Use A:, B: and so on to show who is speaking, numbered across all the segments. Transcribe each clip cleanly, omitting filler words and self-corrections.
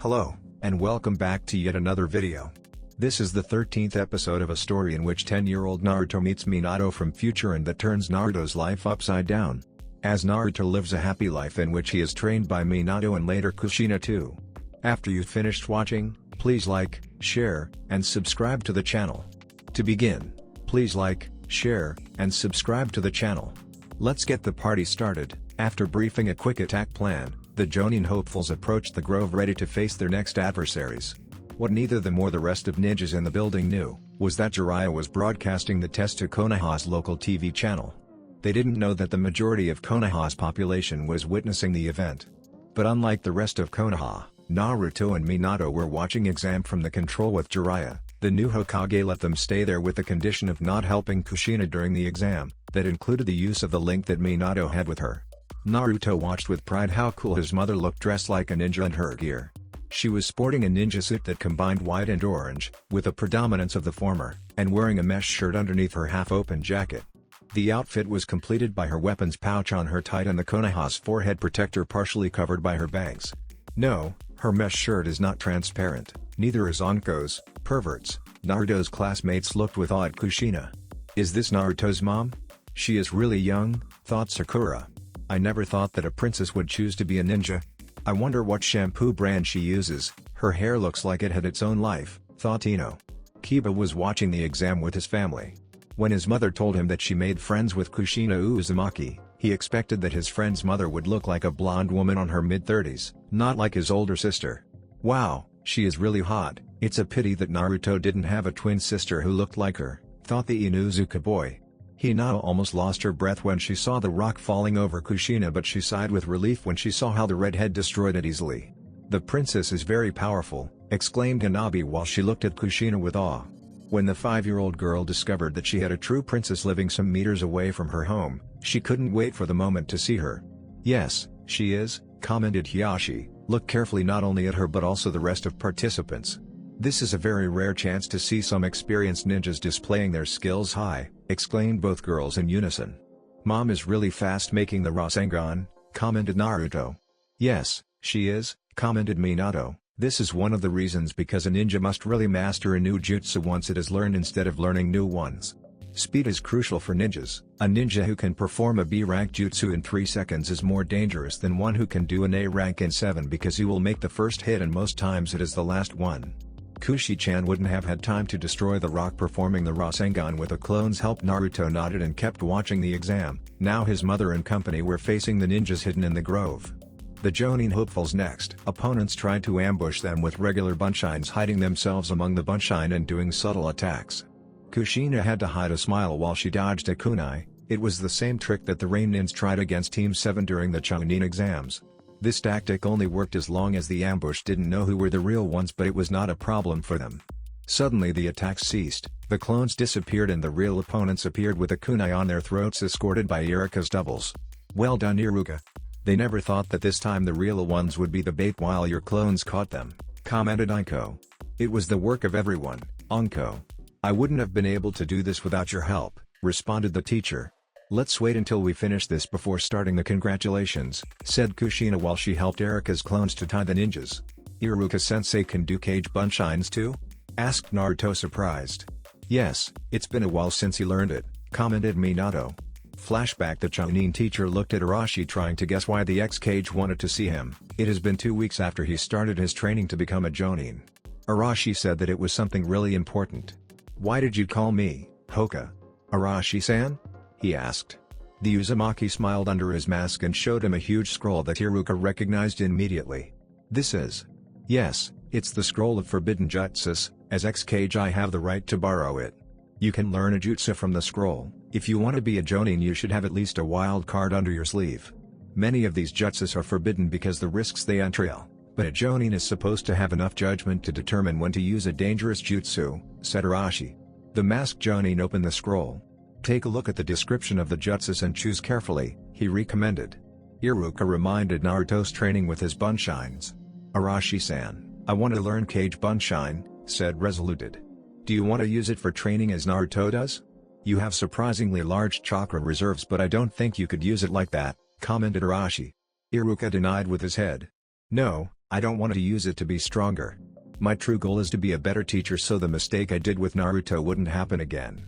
A: Hello, and welcome back to yet another video. This is the 13th episode of a story in which 10-year-old Naruto meets Minato from future and that turns Naruto's life upside down. As Naruto lives a happy life in which he is trained by Minato and later Kushina too. After you've finished watching, please like, share, and subscribe to the channel. To begin, please like, share, and subscribe to the channel. Let's get the party started. After briefing a quick attack plan, the jonin hopefuls approached the grove ready to face their next adversaries. What neither them or the rest of ninjas in the building knew, was that Jiraiya was broadcasting the test to Konoha's local TV channel. They didn't know that the majority of Konoha's population was witnessing the event. But unlike the rest of Konoha, Naruto and Minato were watching exam from the control with Jiraiya. The new Hokage let them stay there with the condition of not helping Kushina during the exam, that included the use of the link that Minato had with her. Naruto watched with pride how cool his mother looked dressed like a ninja in her gear. She was sporting a ninja suit that combined white and orange, with a predominance of the former, and wearing a mesh shirt underneath her half-open jacket. The outfit was completed by her weapons pouch on her tight and the Konoha's forehead protector partially covered by her bangs. No, her mesh shirt is not transparent, neither is Anko's. Perverts. Naruto's classmates looked with awe at Kushina. Is this Naruto's mom? She is really young, thought Sakura. I never thought that a princess would choose to be a ninja. I wonder what shampoo brand she uses, her hair looks like it had its own life, thought Ino. Kiba was watching the exam with his family. When his mother told him that she made friends with Kushina Uzumaki, he expected that his friend's mother would look like a blonde woman on her mid-30s, not like his older sister. Wow, she is really hot. It's a pity that Naruto didn't have a twin sister who looked like her, thought the Inuzuka boy. Hinata almost lost her breath when she saw the rock falling over Kushina, but she sighed with relief when she saw how the redhead destroyed it easily. The princess is very powerful, exclaimed Hanabi while she looked at Kushina with awe. When the 5-year-old girl discovered that she had a true princess living some meters away from her home, she couldn't wait for the moment to see her. Yes, she is, commented Hiyashi. Look carefully not only at her but also the rest of participants. This is a very rare chance to see some experienced ninjas displaying their skills high, exclaimed both girls in unison. Mom is really fast making the Rasengan, commented Naruto. Yes, she is, commented Minato. This is one of the reasons because a ninja must really master a new jutsu once it is learned instead of learning new ones. Speed is crucial for ninjas. A ninja who can perform a B-rank jutsu in 3 seconds is more dangerous than one who can do an A-rank in 7 because he will make the first hit and most times it is the last one. Kushi-chan wouldn't have had time to destroy the rock performing the Rasengan with a clone's help. Naruto nodded and kept watching the exam. Now his mother and company were facing the ninjas hidden in the grove. The jonin hopefuls next. Opponents tried to ambush them with regular bunshines hiding themselves among the bunshine and doing subtle attacks. Kushina had to hide a smile while she dodged a kunai. It was the same trick that the Rain Nins tried against Team 7 during the Chunin exams. This tactic only worked as long as the ambush didn't know who were the real ones, but it was not a problem for them. Suddenly the attacks ceased, the clones disappeared and the real opponents appeared with a kunai on their throats escorted by Iruka's doubles. Well done Iruka. They never thought that this time the real ones would be the bait while your clones caught them, commented Anko. It was the work of everyone, Anko. I wouldn't have been able to do this without your help, responded the teacher. Let's wait until we finish this before starting the congratulations, said Kushina while she helped Iruka's clones to tie the ninjas. Iruka-sensei can do cage bunshines too? Asked Naruto surprised. Yes, it's been a while since he learned it, commented Minato. Flashback. The Chunin teacher looked at Arashi trying to guess why the ex-cage wanted to see him. It has been 2 weeks after he started his training to become a jonin. Arashi said that it was something really important. Why did you call me, Hoka? Arashi-san? He asked. The Uzumaki smiled under his mask and showed him a huge scroll that Iruka recognized immediately. This is. Yes, it's the scroll of forbidden jutsus. As ex-cage I have the right to borrow it. You can learn a jutsu from the scroll. If you want to be a jonin you should have at least a wild card under your sleeve. Many of these jutsus are forbidden because the risks they entail, but a jonin is supposed to have enough judgment to determine when to use a dangerous jutsu, said Arashi. The masked jonin opened the scroll. Take a look at the description of the jutsus and choose carefully, he recommended. Iruka reminded Naruto's training with his bunshines. Arashi-san, I want to learn cage bunshine, said Resoluted. Do you want to use it for training as Naruto does? You have surprisingly large chakra reserves but I don't think you could use it like that, commented Arashi. Iruka denied with his head. No, I don't want to use it to be stronger. My true goal is to be a better teacher so the mistake I did with Naruto wouldn't happen again.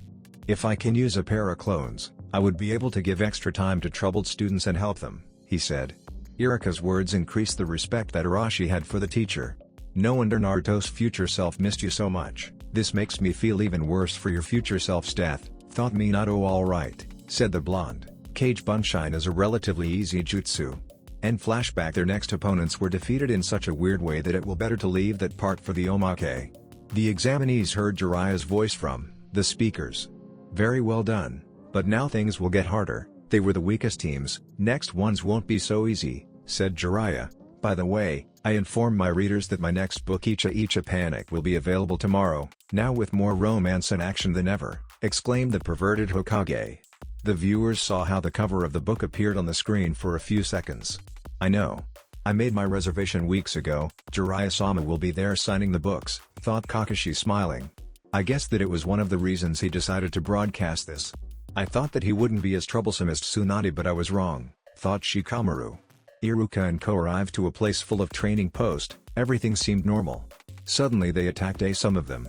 A: If I can use a pair of clones, I would be able to give extra time to troubled students and help them, he said. Iruka's words increased the respect that Arashi had for the teacher. No wonder Naruto's future self missed you so much. This makes me feel even worse for your future self's death, thought Minato. Alright, said the blonde. Cage Bunshine is a relatively easy jutsu. And Flashback, their next opponents were defeated in such a weird way that it will better to leave that part for the Omake. The examinees heard Jiraiya's voice from the speakers. Very well done, but now things will get harder. They were the weakest teams, next ones won't be so easy, said Jiraiya. By the way, I inform my readers that my next book Icha Icha Panic will be available tomorrow, now with more romance and action than ever, exclaimed the perverted Hokage. The viewers saw how the cover of the book appeared on the screen for a few seconds. I know. I made my reservation weeks ago, Jiraiya-sama will be there signing the books, thought Kakashi smiling. I guess that it was one of the reasons he decided to broadcast this. I thought that he wouldn't be as troublesome as Tsunade, but I was wrong, thought Shikamaru. Iruka and Ko arrived to a place full of training post, everything seemed normal. Suddenly they attacked some of them.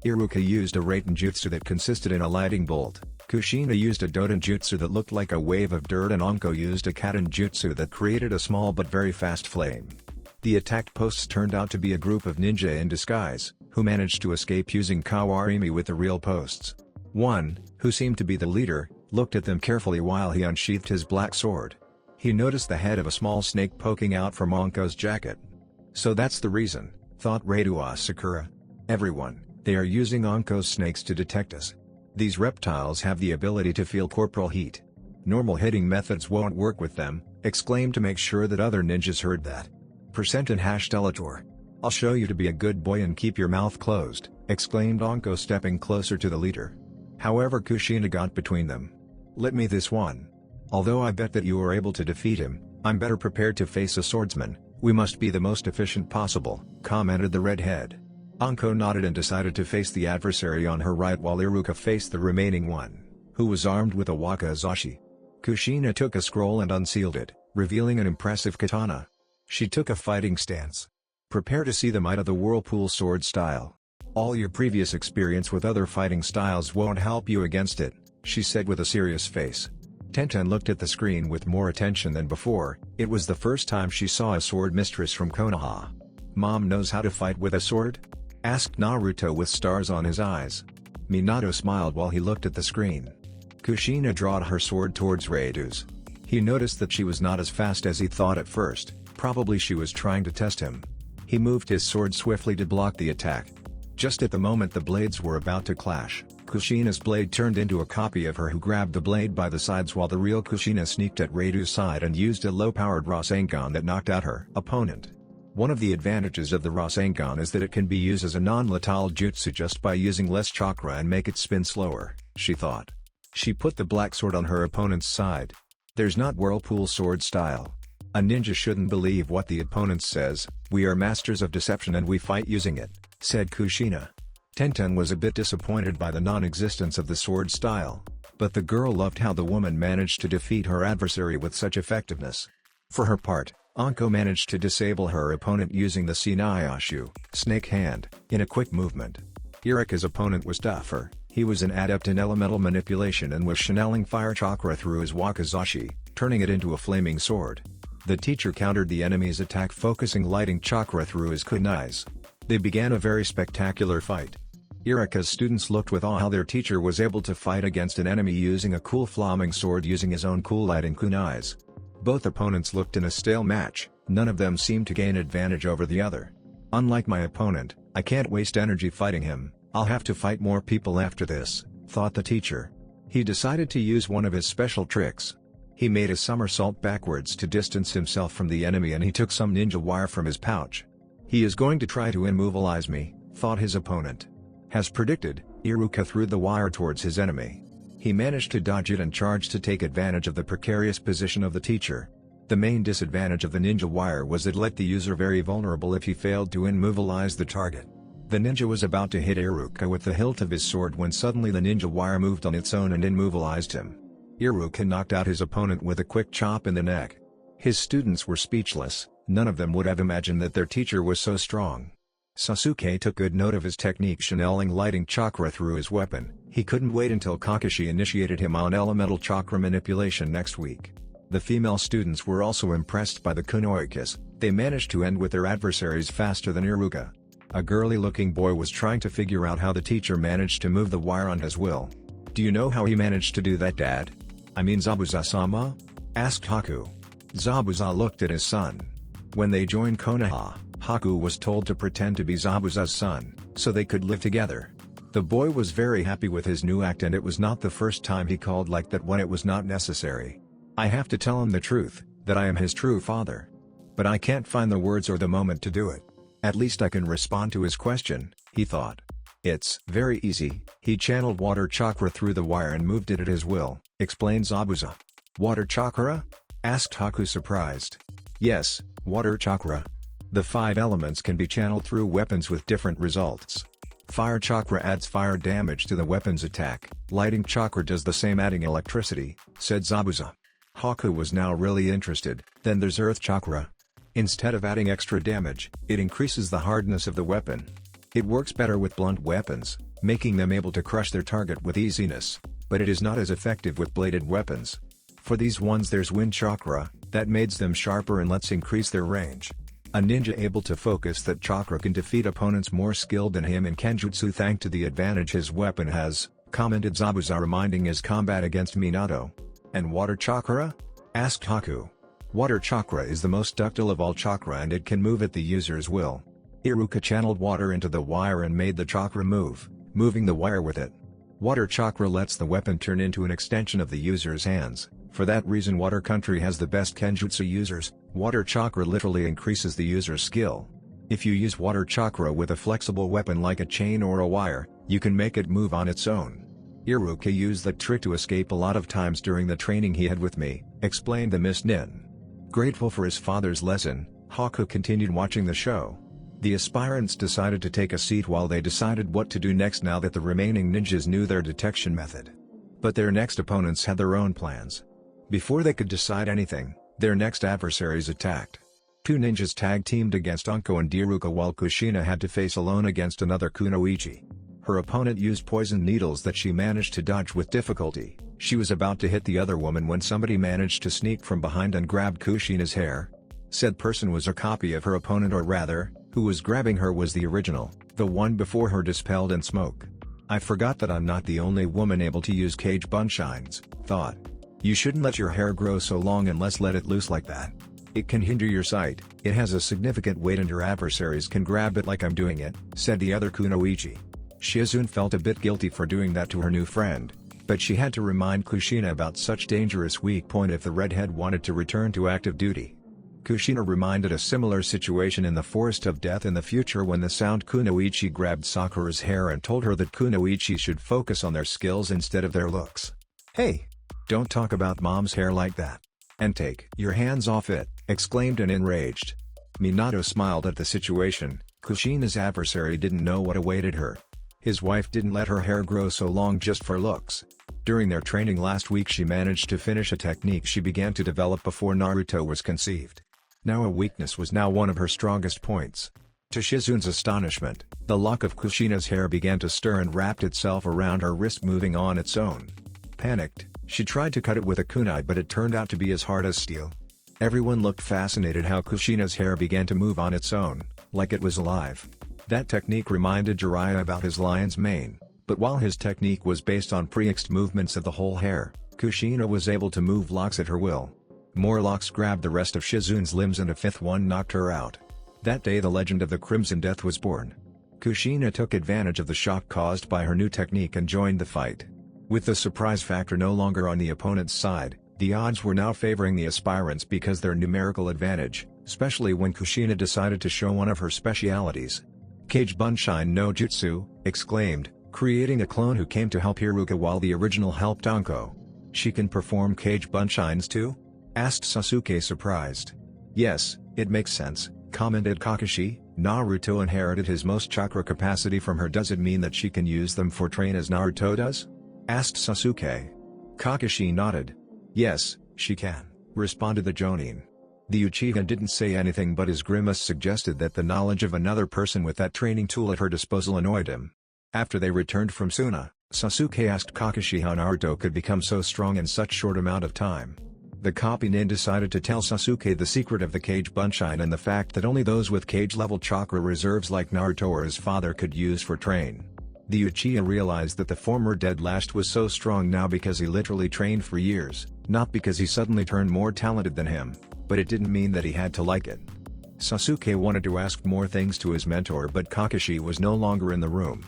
A: Iruka used a Raiten jutsu that consisted in a lighting bolt, Kushina used a Doden jutsu that looked like a wave of dirt, and Anko used a Katen jutsu that created a small but very fast flame. The attacked posts turned out to be a group of ninja in disguise, who managed to escape using Kawarimi with the real posts. One, who seemed to be the leader, looked at them carefully while he unsheathed his black sword. He noticed the head of a small snake poking out from Anko's jacket. So that's the reason, thought Reidua Sakura. Everyone, they are using Anko's snakes to detect us. These reptiles have the ability to feel corporal heat. Normal hitting methods won't work with them, exclaimed to make sure that other ninjas heard that. Percent and #Delator. I'll show you to be a good boy and keep your mouth closed, exclaimed Anko, stepping closer to the leader. However, Kushina got between them. Let me this one. Although I bet that you are able to defeat him, I'm better prepared to face a swordsman. We must be the most efficient possible, commented the redhead. Anko nodded and decided to face the adversary on her right while Iruka faced the remaining one, who was armed with a wakizashi. Kushina took a scroll and unsealed it, revealing an impressive katana. She took a fighting stance. Prepare to see the might of the whirlpool sword style. All your previous experience with other fighting styles won't help you against it, she said with a serious face. Tenten looked at the screen with more attention than before. It was the first time she saw a sword mistress from Konoha. Mom knows how to fight with a sword? Asked Naruto with stars on his eyes. Minato smiled while he looked at the screen. Kushina drawed her sword towards Reidu's. He noticed that she was not as fast as he thought at first, probably she was trying to test him. He moved his sword swiftly to block the attack. Just at the moment the blades were about to clash, Kushina's blade turned into a copy of her, who grabbed the blade by the sides while the real Kushina sneaked at Reidu's side and used a low-powered Rasengan that knocked out her opponent. One of the advantages of the Rasengan is that it can be used as a non-lethal jutsu just by using less chakra and make it spin slower, she thought. She put the black sword on her opponent's side. There's not whirlpool sword style. A ninja shouldn't believe what the opponent says. We are masters of deception and we fight using it, said Kushina. Tenten was a bit disappointed by the non-existence of the sword style, but the girl loved how the woman managed to defeat her adversary with such effectiveness. For her part, Anko managed to disable her opponent using the Shinayashu, snake hand, in a quick movement. Iruka's opponent was tougher. He was an adept in elemental manipulation and was channeling fire chakra through his wakizashi, turning it into a flaming sword. The teacher countered the enemy's attack, focusing lighting chakra through his kunais. They began a very spectacular fight. Iruka's students looked with awe how their teacher was able to fight against an enemy using a cool flaming sword using his own cool lighting kunais. Both opponents looked in a stale match, none of them seemed to gain advantage over the other. Unlike my opponent, I can't waste energy fighting him, I'll have to fight more people after this, thought the teacher. He decided to use one of his special tricks. He made a somersault backwards to distance himself from the enemy and he took some ninja wire from his pouch. He is going to try to immovilize me, thought his opponent. As predicted, Iruka threw the wire towards his enemy. He managed to dodge it and charged to take advantage of the precarious position of the teacher. The main disadvantage of the ninja wire was it left the user very vulnerable if he failed to immovilize the target. The ninja was about to hit Iruka with the hilt of his sword when suddenly the ninja wire moved on its own and immobilized him. Iruka knocked out his opponent with a quick chop in the neck. His students were speechless. None of them would have imagined that their teacher was so strong. Sasuke took good note of his technique, channeling lighting chakra through his weapon. He couldn't wait until Kakashi initiated him on elemental chakra manipulation next week. The female students were also impressed by the kunoi kiss. They managed to end with their adversaries faster than Iruka. A girly-looking boy was trying to figure out how the teacher managed to move the wire on his will. "Do you know how he managed to do that, Dad? I mean Zabuza-sama?" asked Haku. Zabuza looked at his son. When they joined Konoha, Haku was told to pretend to be Zabuza's son, so they could live together. The boy was very happy with his new act, and it was not the first time he called like that when it was not necessary. "I have to tell him the truth, that I am his true father. But I can't find the words or the moment to do it. At least I can respond to his question," he thought. "It's very easy." He channeled water chakra through the wire and moved it at his will, explained Zabuza. "Water chakra?" asked Haku, surprised. "Yes, water chakra. The 5 elements can be channeled through weapons with different results. Fire chakra adds fire damage to the weapon's attack. Lighting chakra does the same, adding electricity," said Zabuza. Haku was now really interested. "Then there's earth chakra. Instead of adding extra damage, it increases the hardness of the weapon. It works better with blunt weapons, making them able to crush their target with easiness, but it is not as effective with bladed weapons. For these ones there's wind chakra, that makes them sharper and lets increase their range. A ninja able to focus that chakra can defeat opponents more skilled than him in kenjutsu thanks to the advantage his weapon has," commented Zabuza, reminding his combat against Minato. "And water chakra?" asked Haku. "Water chakra is the most ductile of all chakra and it can move at the user's will. Iruka channeled water into the wire and made the chakra move, moving the wire with it. Water chakra lets the weapon turn into an extension of the user's hands. For that reason Water Country has the best kenjutsu users. Water chakra literally increases the user's skill. If you use water chakra with a flexible weapon like a chain or a wire, you can make it move on its own. Iruka used that trick to escape a lot of times during the training he had with me," explained the Miss Nin. Grateful for his father's lesson, Haku continued watching the show. The aspirants decided to take a seat while they decided what to do next now that the remaining ninjas knew their detection method. But their next opponents had their own plans. Before they could decide anything, their next adversaries attacked. 2 ninjas tag-teamed against Unko and Iruka while Kushina had to face alone against another kunoichi. Her opponent used poison needles that she managed to dodge with difficulty. She was about to hit the other woman when somebody managed to sneak from behind and grabbed Kushina's hair. Said person was a copy of her opponent, or rather, who was grabbing her was the original, the one before her dispelled in smoke. "I forgot that I'm not the only woman able to use cage bunshines," thought. "You shouldn't let your hair grow so long unless let it loose like that. It can hinder your sight, it has a significant weight and your adversaries can grab it like I'm doing it," said the other kunoichi. Shizune felt a bit guilty for doing that to her new friend, but she had to remind Kushina about such dangerous weak point if the redhead wanted to return to active duty. Kushina reminded a similar situation in the Forest of Death in the future when the sound kunoichi grabbed Sakura's hair and told her that kunoichi should focus on their skills instead of their looks. "Hey! Don't talk about mom's hair like that. And take your hands off it," exclaimed an enraged Minato smiled at the situation. Kushina's adversary didn't know what awaited her. His wife didn't let her hair grow so long just for looks. During their training last week she managed to finish a technique she began to develop before Naruto was conceived. Now a weakness was now one of her strongest points. To Shizune's astonishment, the lock of Kushina's hair began to stir and wrapped itself around her wrist, moving on its own. Panicked, she tried to cut it with a kunai, but it turned out to be as hard as steel. Everyone looked fascinated how Kushina's hair began to move on its own, like it was alive. That technique reminded Jiraiya about his lion's mane, but while his technique was based on pre-exed movements of the whole hair, Kushina was able to move locks at her will. More locks grabbed the rest of Shizune's limbs and a 5th one knocked her out. That day the legend of the Crimson Death was born. Kushina took advantage of the shock caused by her new technique and joined the fight. With the surprise factor no longer on the opponent's side, the odds were now favoring the aspirants because their numerical advantage, especially when Kushina decided to show one of her specialities. "Kage Bunshine no Jutsu," exclaimed, creating a clone who came to help Iruka while the original helped Anko. "She can perform Kage Bunshines too?" asked Sasuke, surprised. "Yes, it makes sense," commented Kakashi. "Naruto inherited his most chakra capacity from her. Does it mean that she can use them for train as Naruto does?" asked Sasuke. Kakashi nodded. "Yes, she can," responded the jonin. The Uchiha didn't say anything, but his grimace suggested that the knowledge of another person with that training tool at her disposal annoyed him. After they returned from Suna, Sasuke asked Kakashi how Naruto could become so strong in such short amount of time. The copy nin decided to tell Sasuke the secret of the Kage Bunshin and the fact that only those with Kage-level chakra reserves like Naruto or his father could use for train. The Uchiha realized that the former dead last was so strong now because he literally trained for years, not because he suddenly turned more talented than him, but it didn't mean that he had to like it. Sasuke wanted to ask more things to his mentor, but Kakashi was no longer in the room.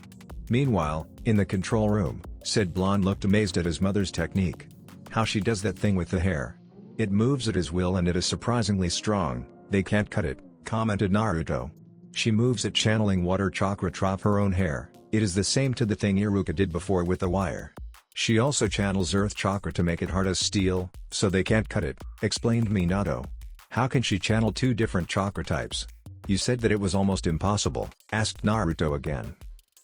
A: Meanwhile, in the control room, said blonde looked amazed at his mother's technique. How she does that thing with the hair. It moves at his will and it is surprisingly strong, they can't cut it, commented Naruto. She moves it channeling water chakra off her own hair, it is the same to the thing Iruka did before with the wire. She also channels earth chakra to make it hard as steel, so they can't cut it, explained Minato. How can she channel two different chakra types? You said that it was almost impossible, asked Naruto again.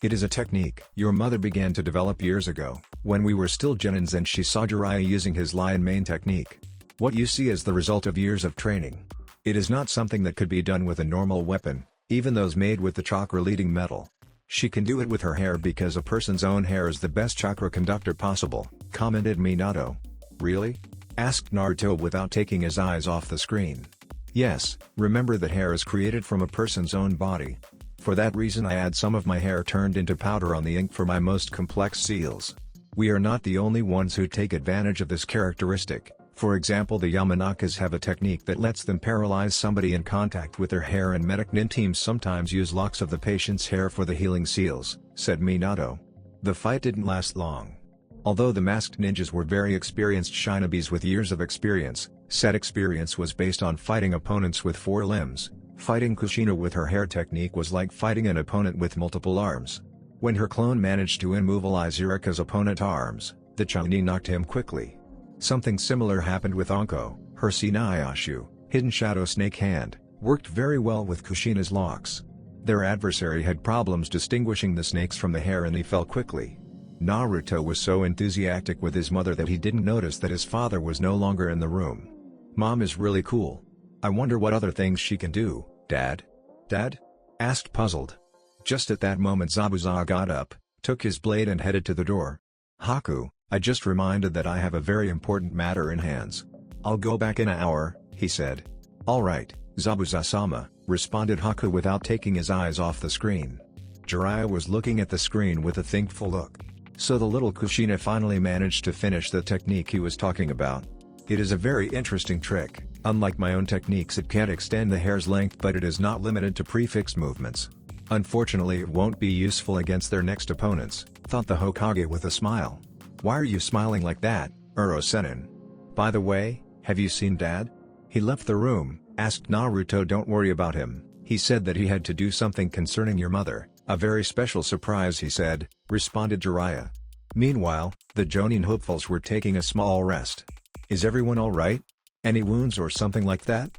A: It is a technique your mother began to develop years ago, when we were still genins and she saw Jiraiya using his lion mane technique. What you see is the result of years of training. It is not something that could be done with a normal weapon, even those made with the chakra-leading metal. She can do it with her hair because a person's own hair is the best chakra conductor possible, commented Minato. Really? Asked Naruto without taking his eyes off the screen. Yes, remember that hair is created from a person's own body. For that reason I add some of my hair turned into powder on the ink for my most complex seals. We are not the only ones who take advantage of this characteristic. For example, the Yamanakas have a technique that lets them paralyze somebody in contact with their hair, and medic nin teams sometimes use locks of the patient's hair for the healing seals, said Minato. The fight didn't last long. Although the masked ninjas were very experienced shinobis with years of experience, said experience was based on fighting opponents with 4 limbs. Fighting Kushina with her hair technique was like fighting an opponent with multiple arms. When her clone managed to immobilize Iruka's opponent's arms, the Chunin knocked him quickly. Something similar happened with Anko, her Sinayashu, hidden shadow snake hand, worked very well with Kushina's locks. Their adversary had problems distinguishing the snakes from the hair and he fell quickly. Naruto was so enthusiastic with his mother that he didn't notice that his father was no longer in the room. Mom is really cool. I wonder what other things she can do, Dad? Dad? Asked puzzled. Just at that moment Zabuza got up, took his blade and headed to the door. Haku, I just reminded that I have a very important matter in hands. I'll go back in an hour, he said. Alright, Zabuza-sama, responded Haku without taking his eyes off the screen. Jiraiya was looking at the screen with a thankful look. So the little Kushina finally managed to finish the technique he was talking about. It is a very interesting trick. Unlike my own techniques, it can't extend the hair's length, but it is not limited to prefix movements. Unfortunately, it won't be useful against their next opponents, thought the Hokage with a smile. Why are you smiling like that, Uro-senin? By the way, have you seen Dad? He left the room, asked Naruto. Don't worry about him, he said that he had to do something concerning your mother, a very special surprise he said, responded Jiraiya. Meanwhile, the Jonin hopefuls were taking a small rest. Is everyone alright? Any wounds or something like that?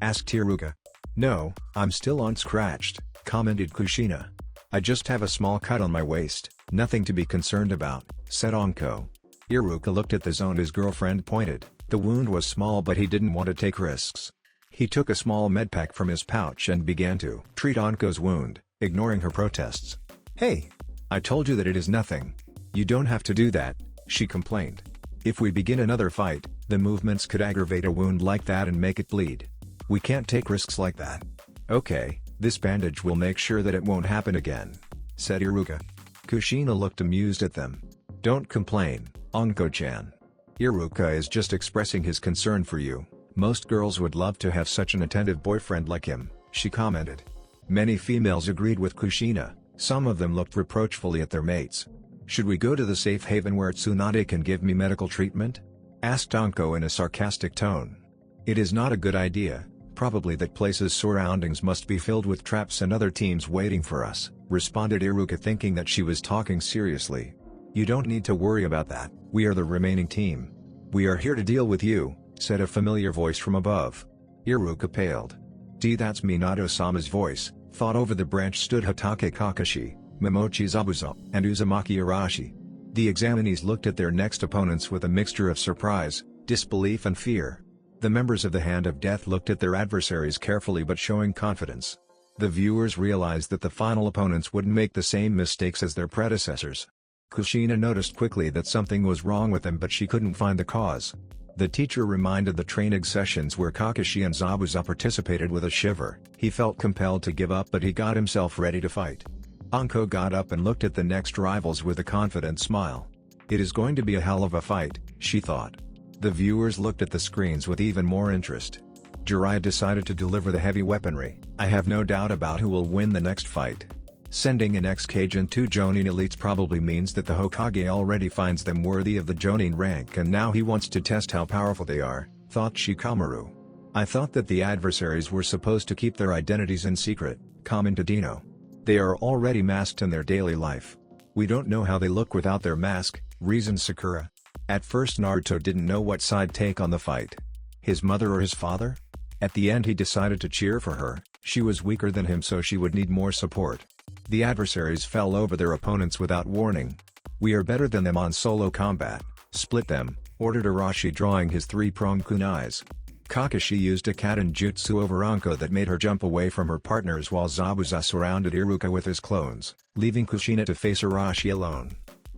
A: Asked Iruka. No, I'm still unscratched, commented Kushina. I just have a small cut on my waist, nothing to be concerned about, said Anko. Iruka looked at the zone his girlfriend pointed. The wound was small but he didn't want to take risks. He took a small medpack from his pouch and began to treat Anko's wound, ignoring her protests. Hey! I told you that it is nothing. You don't have to do that, she complained. If we begin another fight, the movements could aggravate a wound like that and make it bleed. We can't take risks like that. Okay, this bandage will make sure that it won't happen again, said Iruka. Kushina looked amused at them. Don't complain, Anko-chan. Iruka is just expressing his concern for you. Most girls would love to have such an attentive boyfriend like him, she commented. Many females agreed with Kushina, some of them looked reproachfully at their mates. Should we go to the safe haven where Tsunade can give me medical treatment? Asked Anko in a sarcastic tone. It is not a good idea, probably that place's surroundings must be filled with traps and other teams waiting for us, responded Iruka, thinking that she was talking seriously. You don't need to worry about that, we are the remaining team. We are here to deal with you, said a familiar voice from above. Iruka paled. That's Minato-sama's voice, thought over the branch stood Hatake Kakashi, Momochi Zabuza, and Uzumaki Arashi. The examinees looked at their next opponents with a mixture of surprise, disbelief and fear. The members of the Hand of Death looked at their adversaries carefully but showing confidence. The viewers realized that the final opponents wouldn't make the same mistakes as their predecessors. Kushina noticed quickly that something was wrong with them, but she couldn't find the cause. The teacher reminded the training sessions where Kakashi and Zabuza participated with a shiver. He felt compelled to give up, but he got himself ready to fight. Anko got up and looked at the next rivals with a confident smile. It is going to be a hell of a fight, she thought. The viewers looked at the screens with even more interest. Jiraiya decided to deliver the heavy weaponry. I have no doubt about who will win the next fight. Sending an ex-Kage and 2 jonin elites probably means that the Hokage already finds them worthy of the jonin rank, and now he wants to test how powerful they are, thought Shikamaru. I thought that the adversaries were supposed to keep their identities in secret, commented Dino. They are already masked in their daily life. We don't know how they look without their mask, reasoned Sakura. At first Naruto didn't know what side take on the fight. His mother or his father? At the end he decided to cheer for her. She was weaker than him, so she would need more support. The adversaries fell over their opponents without warning. We are better than them on solo combat. Split them, ordered Arashi, drawing his 3-pronged kunais. Kakashi used a Katen jutsu over Anko that made her jump away from her partners, while Zabuza surrounded Iruka with his clones, leaving Kushina to face Arashi alone.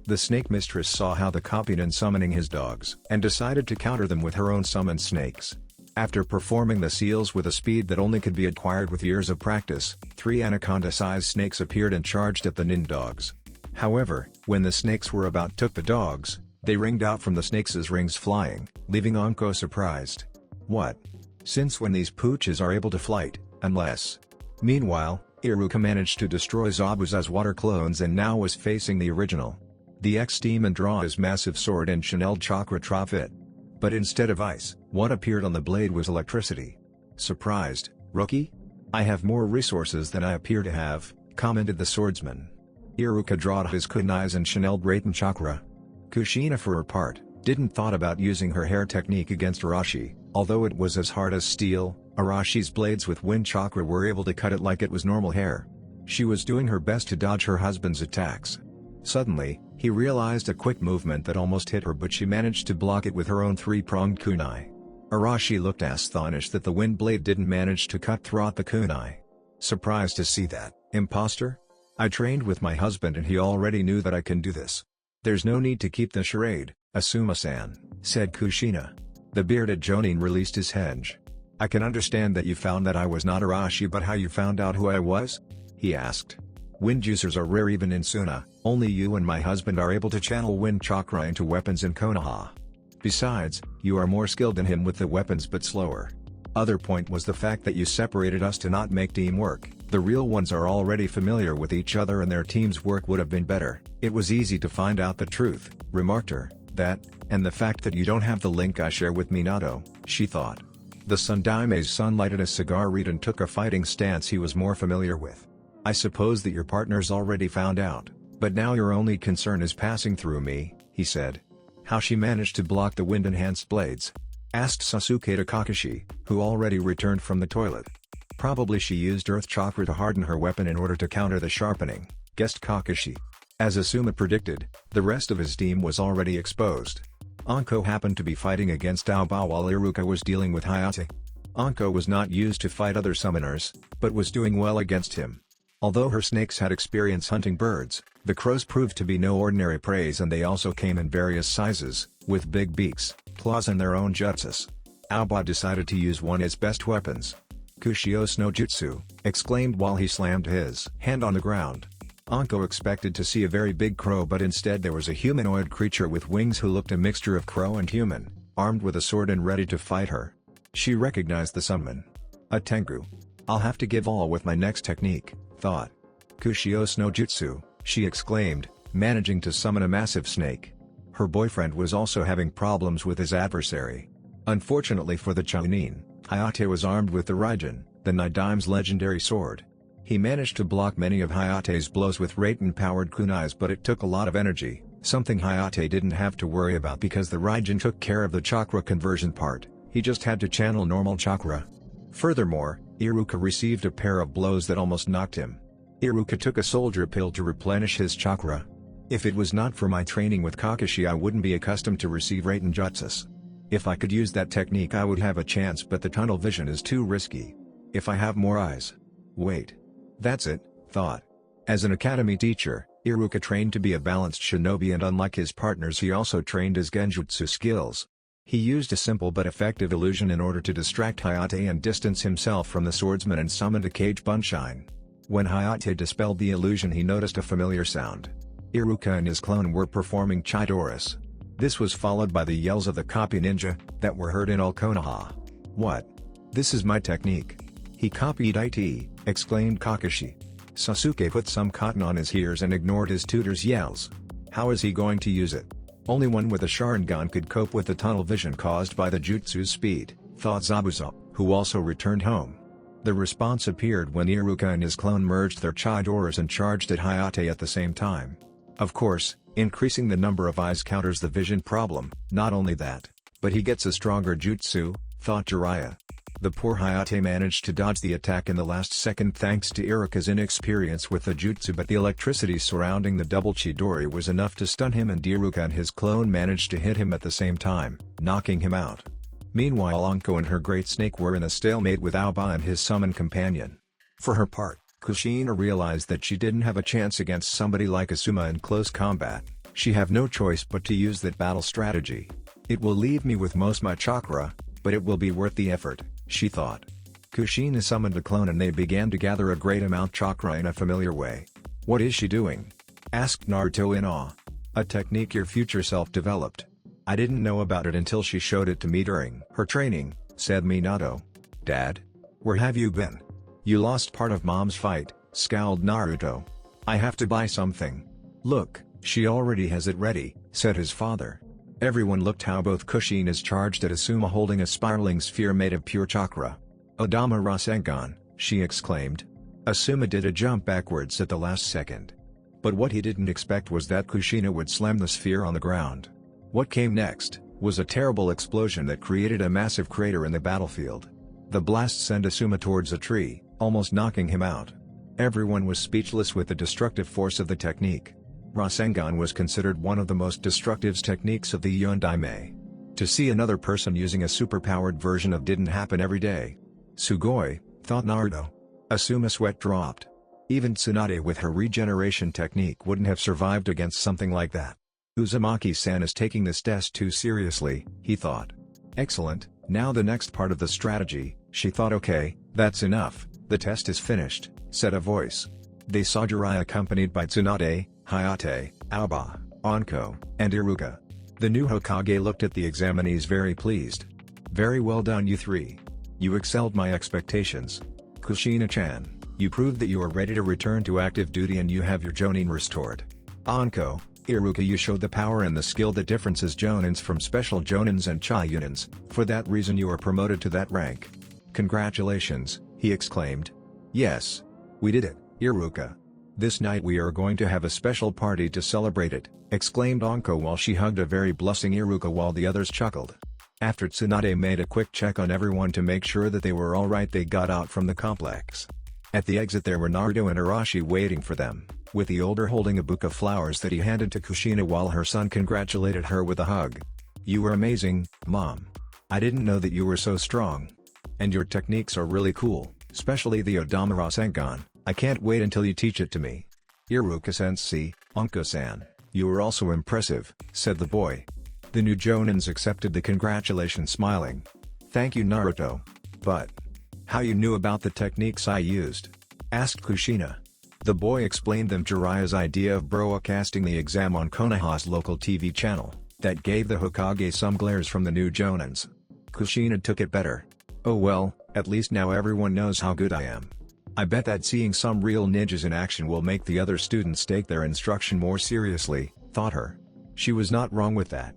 A: The snake mistress saw how the copied in summoning his dogs, and decided to counter them with her own summoned snakes. After performing the seals with a speed that only could be acquired with years of practice, 3 anaconda-sized snakes appeared and charged at the nin dogs. However, when the snakes were about to the dogs, they ringed out from the snakes' rings flying, leaving Anko surprised. What? Since when these pooches are able to flight, unless... Meanwhile, Iruka managed to destroy Zabuza's water clones and now was facing the original. The ex-demon draw his massive sword and channeled chakra trap it. But instead of ice, what appeared on the blade was electricity. Surprised, rookie? I have more resources than I appear to have, commented the swordsman. Iruka drawed his kunais and channeled Raten chakra. Kushina for her part, didn't thought about using her hair technique against Arashi. Although it was as hard as steel, Arashi's blades with wind chakra were able to cut it like it was normal hair. She was doing her best to dodge her husband's attacks. Suddenly, he realized a quick movement that almost hit her, but she managed to block it with her own 3-pronged kunai. Arashi looked astonished that the wind blade didn't manage to cut through the kunai. Surprised to see that, imposter? I trained with my husband and he already knew that I can do this. There's no need to keep the charade, Asuma-san, said Kushina. The bearded jonin released his henge. I can understand that you found that I was not Arashi, but how you found out who I was? He asked. Wind users are rare even in Suna, only you and my husband are able to channel wind chakra into weapons in Konoha. Besides, you are more skilled than him with the weapons but slower. Other point was the fact that you separated us to not make teamwork. The real ones are already familiar with each other and their team's work would have been better. It was easy to find out the truth, remarked her, that, and the fact that you don't have the link I share with Minato, she thought. The Sundaime's son lighted a cigar reed and took a fighting stance he was more familiar with. I suppose that your partners already found out, but now your only concern is passing through me, he said. How she managed to block the wind-enhanced blades? Asked Sasuke to Kakashi, who already returned from the toilet. Probably she used earth chakra to harden her weapon in order to counter the sharpening, guessed Kakashi. As Asuma predicted, the rest of his team was already exposed. Anko happened to be fighting against Aoba while Iruka was dealing with Hayate. Anko was not used to fight other summoners, but was doing well against him. Although her snakes had experience hunting birds, the crows proved to be no ordinary prey, and they also came in various sizes, with big beaks, claws and their own jutsus. Aoba decided to use one of his best weapons. Kushio's no jutsu, exclaimed while he slammed his hand on the ground. Anko expected to see a very big crow, but instead there was a humanoid creature with wings who looked a mixture of crow and human, armed with a sword and ready to fight her. She recognized the summon. A Tengu. I'll have to give all with my next technique, thought. Kushio's no jutsu, she exclaimed, managing to summon a massive snake. Her boyfriend was also having problems with his adversary. Unfortunately for the Chunin, Hayate was armed with the Raijin, the Nidaim's legendary sword. He managed to block many of Hayate's blows with Raiten-powered kunais, but it took a lot of energy, something Hayate didn't have to worry about because the Raijin took care of the chakra conversion part. He just had to channel normal chakra. Furthermore, Iruka received a pair of blows that almost knocked him. Iruka took a soldier pill to replenish his chakra. If it was not for my training with Kakashi, I wouldn't be accustomed to receive Raiten jutsus. If I could use that technique I would have a chance, but the tunnel vision is too risky. If I have more eyes. Wait. That's it, thought. As an academy teacher, Iruka trained to be a balanced shinobi, and unlike his partners he also trained his genjutsu skills. He used a simple but effective illusion in order to distract Hayate and distance himself from the swordsman, and summoned a cage bunshine. When Hayate dispelled the illusion he noticed a familiar sound. Iruka and his clone were performing chidoris. This was followed by the yells of the copy ninja, that were heard in all Konoha. What? This is my technique. He copied it, exclaimed Kakashi. Sasuke put some cotton on his ears and ignored his tutor's yells. How is he going to use it? Only one with a Sharingan could cope with the tunnel vision caused by the jutsu's speed, thought Zabuza, who also returned home. The response appeared when Iruka and his clone merged their chidoras and charged at Hayate at the same time. Of course, increasing the number of eyes counters the vision problem. Not only that, but he gets a stronger jutsu, thought Jiraiya. The poor Hayate managed to dodge the attack in the last second thanks to Iruka's inexperience with the jutsu, but the electricity surrounding the double chidori was enough to stun him, and Iruka and his clone managed to hit him at the same time, knocking him out. Meanwhile Anko and her great snake were in a stalemate with Aoba and his summoned companion. For her part, Kushina realized that she didn't have a chance against somebody like Asuma in close combat. She have no choice but to use that battle strategy. It will leave me with most my chakra, but it will be worth the effort, she thought. Kushina summoned a clone and they began to gather a great amount chakra in a familiar way. What is she doing? Asked Naruto in awe. A technique your future self developed. I didn't know about it until she showed it to me during her training, said Minato. Dad? Where have you been? You lost part of Mom's fight, scowled Naruto. I have to buy something. Look, she already has it ready, said his father. Everyone looked how both Kushina's charged at Asuma holding a spiraling sphere made of pure chakra. Odama Rasengan, she exclaimed. Asuma did a jump backwards at the last second. But what he didn't expect was that Kushina would slam the sphere on the ground. What came next was a terrible explosion that created a massive crater in the battlefield. The blast sent Asuma towards a tree, almost knocking him out. Everyone was speechless with the destructive force of the technique. Rasengan was considered one of the most destructive techniques of the Yondaime. To see another person using a superpowered version of didn't happen every day. Sugoi, thought Naruto. Asuma's sweat dropped. Even Tsunade with her regeneration technique wouldn't have survived against something like that. Uzumaki-san is taking this test too seriously, he thought. Excellent, now the next part of the strategy, she thought. Okay, that's enough, the test is finished, said a voice. They saw Jiraiya accompanied by Tsunade, Hayate, Aoba, Anko, and Iruka. The new Hokage looked at the examinees very pleased. Very well done you three. You excelled my expectations. Kushina-chan, you proved that you are ready to return to active duty and you have your jonin restored. Anko, Iruka, you showed the power and the skill that differences jonins from special jonins and chiyunins, for that reason you are promoted to that rank. Congratulations, he exclaimed. Yes. We did it, Iruka. This night we are going to have a special party to celebrate it, exclaimed Anko while she hugged a very blushing Iruka while the others chuckled. After Tsunade made a quick check on everyone to make sure that they were alright, they got out from the complex. At the exit there were Naruto and Arashi waiting for them, with the older holding a bouquet of flowers that he handed to Kushina while her son congratulated her with a hug. You were amazing, Mom. I didn't know that you were so strong. And your techniques are really cool, especially the Odama Rasengan. I can't wait until you teach it to me. Iruka-sensei, Anko-san, you were also impressive, said the boy. The new jonins accepted the congratulations smiling. Thank you Naruto. But how you knew about the techniques I used? Asked Kushina. The boy explained them Jiraiya's idea of broadcasting the exam on Konoha's local TV channel, that gave the Hokage some glares from the new jonins. Kushina took it better. Oh well, at least now everyone knows how good I am. I bet that seeing some real ninjas in action will make the other students take their instruction more seriously, thought her. She was not wrong with that.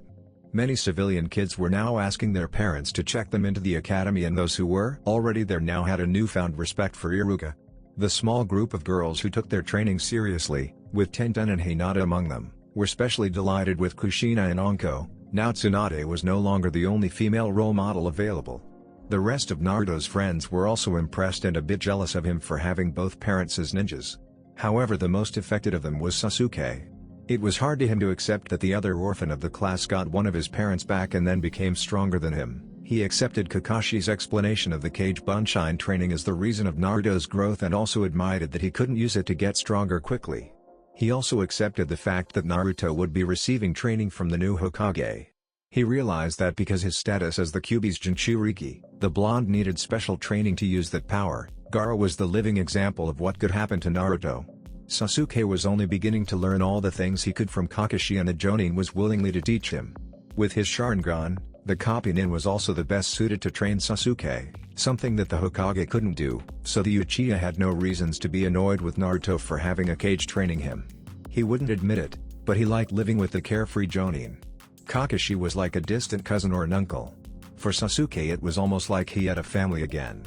A: Many civilian kids were now asking their parents to check them into the academy, and those who were already there now had a newfound respect for Iruka. The small group of girls who took their training seriously, with Tenten and Hinata among them, were specially delighted with Kushina and Anko. Now Tsunade was no longer the only female role model available. The rest of Naruto's friends were also impressed and a bit jealous of him for having both parents as ninjas. However, the most affected of them was Sasuke. It was hard to him to accept that the other orphan of the class got one of his parents back and then became stronger than him. He accepted Kakashi's explanation of the Cage Bunshin training as the reason of Naruto's growth and also admitted that he couldn't use it to get stronger quickly. He also accepted the fact that Naruto would be receiving training from the new Hokage. He realized that because his status as the Kyuubi's Jinchuriki, the blonde needed special training to use that power. Gaara was the living example of what could happen to Naruto. Sasuke was only beginning to learn all the things he could from Kakashi and the jonin was willingly to teach him. With his Sharingan, the Kopinin was also the best suited to train Sasuke, something that the Hokage couldn't do, so the Uchiha had no reasons to be annoyed with Naruto for having a Kage training him. He wouldn't admit it, but he liked living with the carefree jonin. Kakashi was like a distant cousin or an uncle. For Sasuke it was almost like he had a family again.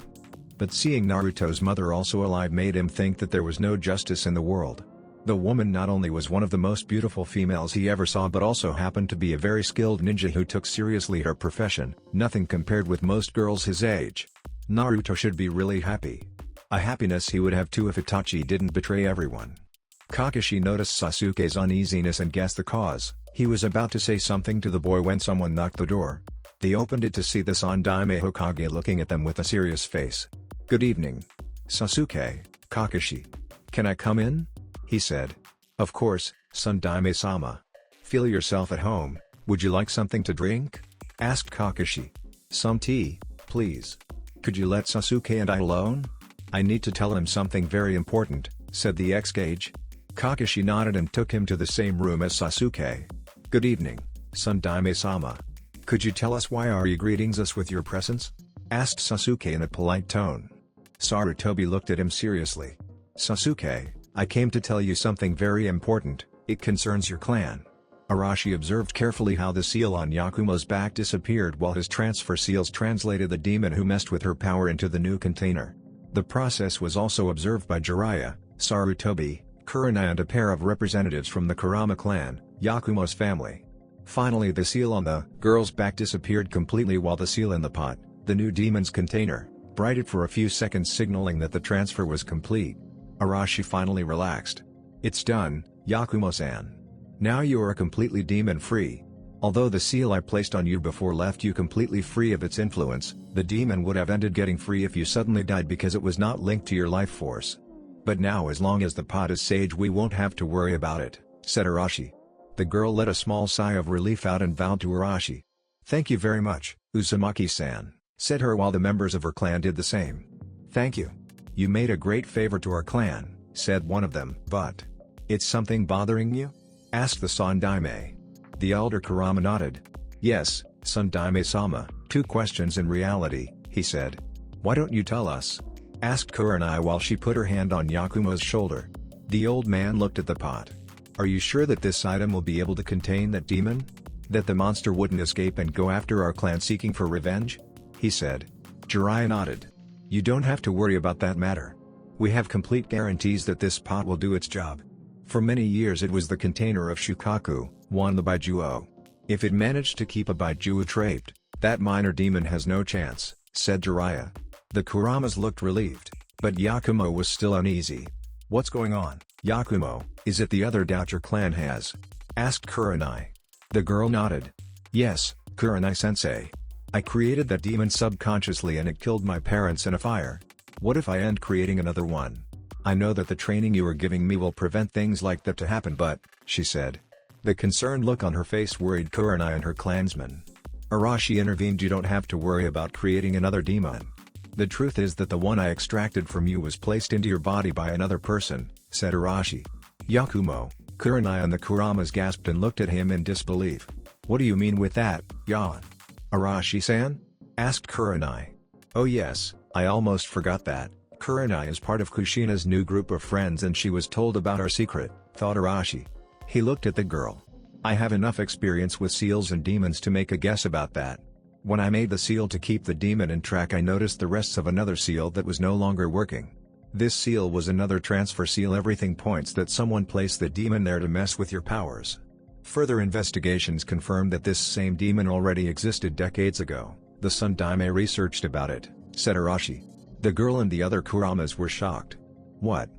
A: But seeing Naruto's mother also alive made him think that there was no justice in the world. The woman not only was one of the most beautiful females he ever saw but also happened to be a very skilled ninja who took seriously her profession, nothing compared with most girls his age. Naruto should be really happy. A happiness he would have too if Itachi didn't betray everyone. Kakashi noticed Sasuke's uneasiness and guessed the cause. He was about to say something to the boy when someone knocked the door. They opened it to see the Sandaime Hokage looking at them with a serious face. "Good evening. Sasuke, Kakashi. Can I come in?" he said. "Of course, Sandaime-sama. Feel yourself at home. Would you like something to drink?" asked Kakashi. "Some tea, please. Could you let Sasuke and I alone? I need to tell him something very important," said the ex-Kage. Kakashi nodded and took him to the same room as Sasuke. "Good evening, Sandaime-sama. Could you tell us why are you greeting us with your presence?" asked Sasuke in a polite tone. Sarutobi looked at him seriously. "Sasuke, I came to tell you something very important. It concerns your clan." Arashi observed carefully how the seal on Yakumo's back disappeared while his transfer seals translated the demon who messed with her power into the new container. The process was also observed by Jiraiya, Sarutobi, Kurenai and a pair of representatives from the Kurama clan, Yakumo's family. Finally the seal on the girl's back disappeared completely while the seal in the pot, the new demon's container, brightened for a few seconds signaling that the transfer was complete. Arashi finally relaxed. "It's done, Yakumo-san. Now you are completely demon-free. Although the seal I placed on you before left you completely free of its influence, the demon would have ended getting free if you suddenly died because it was not linked to your life force. But now as long as the pot is sage we won't have to worry about it," said Arashi. The girl let a small sigh of relief out and bowed to Arashi. "Thank you very much, Uzumaki-san," said her while the members of her clan did the same. "Thank you. You made a great favor to our clan," said one of them. "But it's something bothering you?" asked the Sandaime. The elder Kurama nodded. "Yes, Sandaime-sama, 2 questions in reality," he said. "Why don't you tell us?" asked Kurenai while she put her hand on Yakumo's shoulder. The old man looked at the pot. "Are you sure that this item will be able to contain that demon? That the monster wouldn't escape and go after our clan seeking for revenge?" he said. Jiraiya nodded. "You don't have to worry about that matter. We have complete guarantees that this pot will do its job. For many years it was the container of Shukaku, won the Baijuo. If it managed to keep a Baijuo trapped, that minor demon has no chance," said Jiraiya. The Kuramas looked relieved, but Yakumo was still uneasy. "What's going on, Yakumo? Is it the other doubt your clan has?" asked Kurenai. The girl nodded. "Yes, Kurenai-sensei. I created that demon subconsciously and it killed my parents in a fire. What if I end creating another one? I know that the training you are giving me will prevent things like that to happen but," she said. The concerned look on her face worried Kurenai and her clansmen. Arashi intervened. "You don't have to worry about creating another demon. The truth is that the one I extracted from you was placed into your body by another person," said Arashi. Yakumo, Kurenai and the Kuramas gasped and looked at him in disbelief. "What do you mean with that, Yan? Arashi-san?" asked Kurenai. "Oh yes, I almost forgot that. Kurenai is part of Kushina's new group of friends and she was told about our secret," thought Arashi. He looked at the girl. "I have enough experience with seals and demons to make a guess about that. When I made the seal to keep the demon in track I noticed the rests of another seal that was no longer working. This seal was another transfer seal. Everything points that someone placed the demon there to mess with your powers. Further investigations confirmed that this same demon already existed decades ago. The Sandaime researched about it," said Arashi. The girl and the other Kuramas were shocked. "What?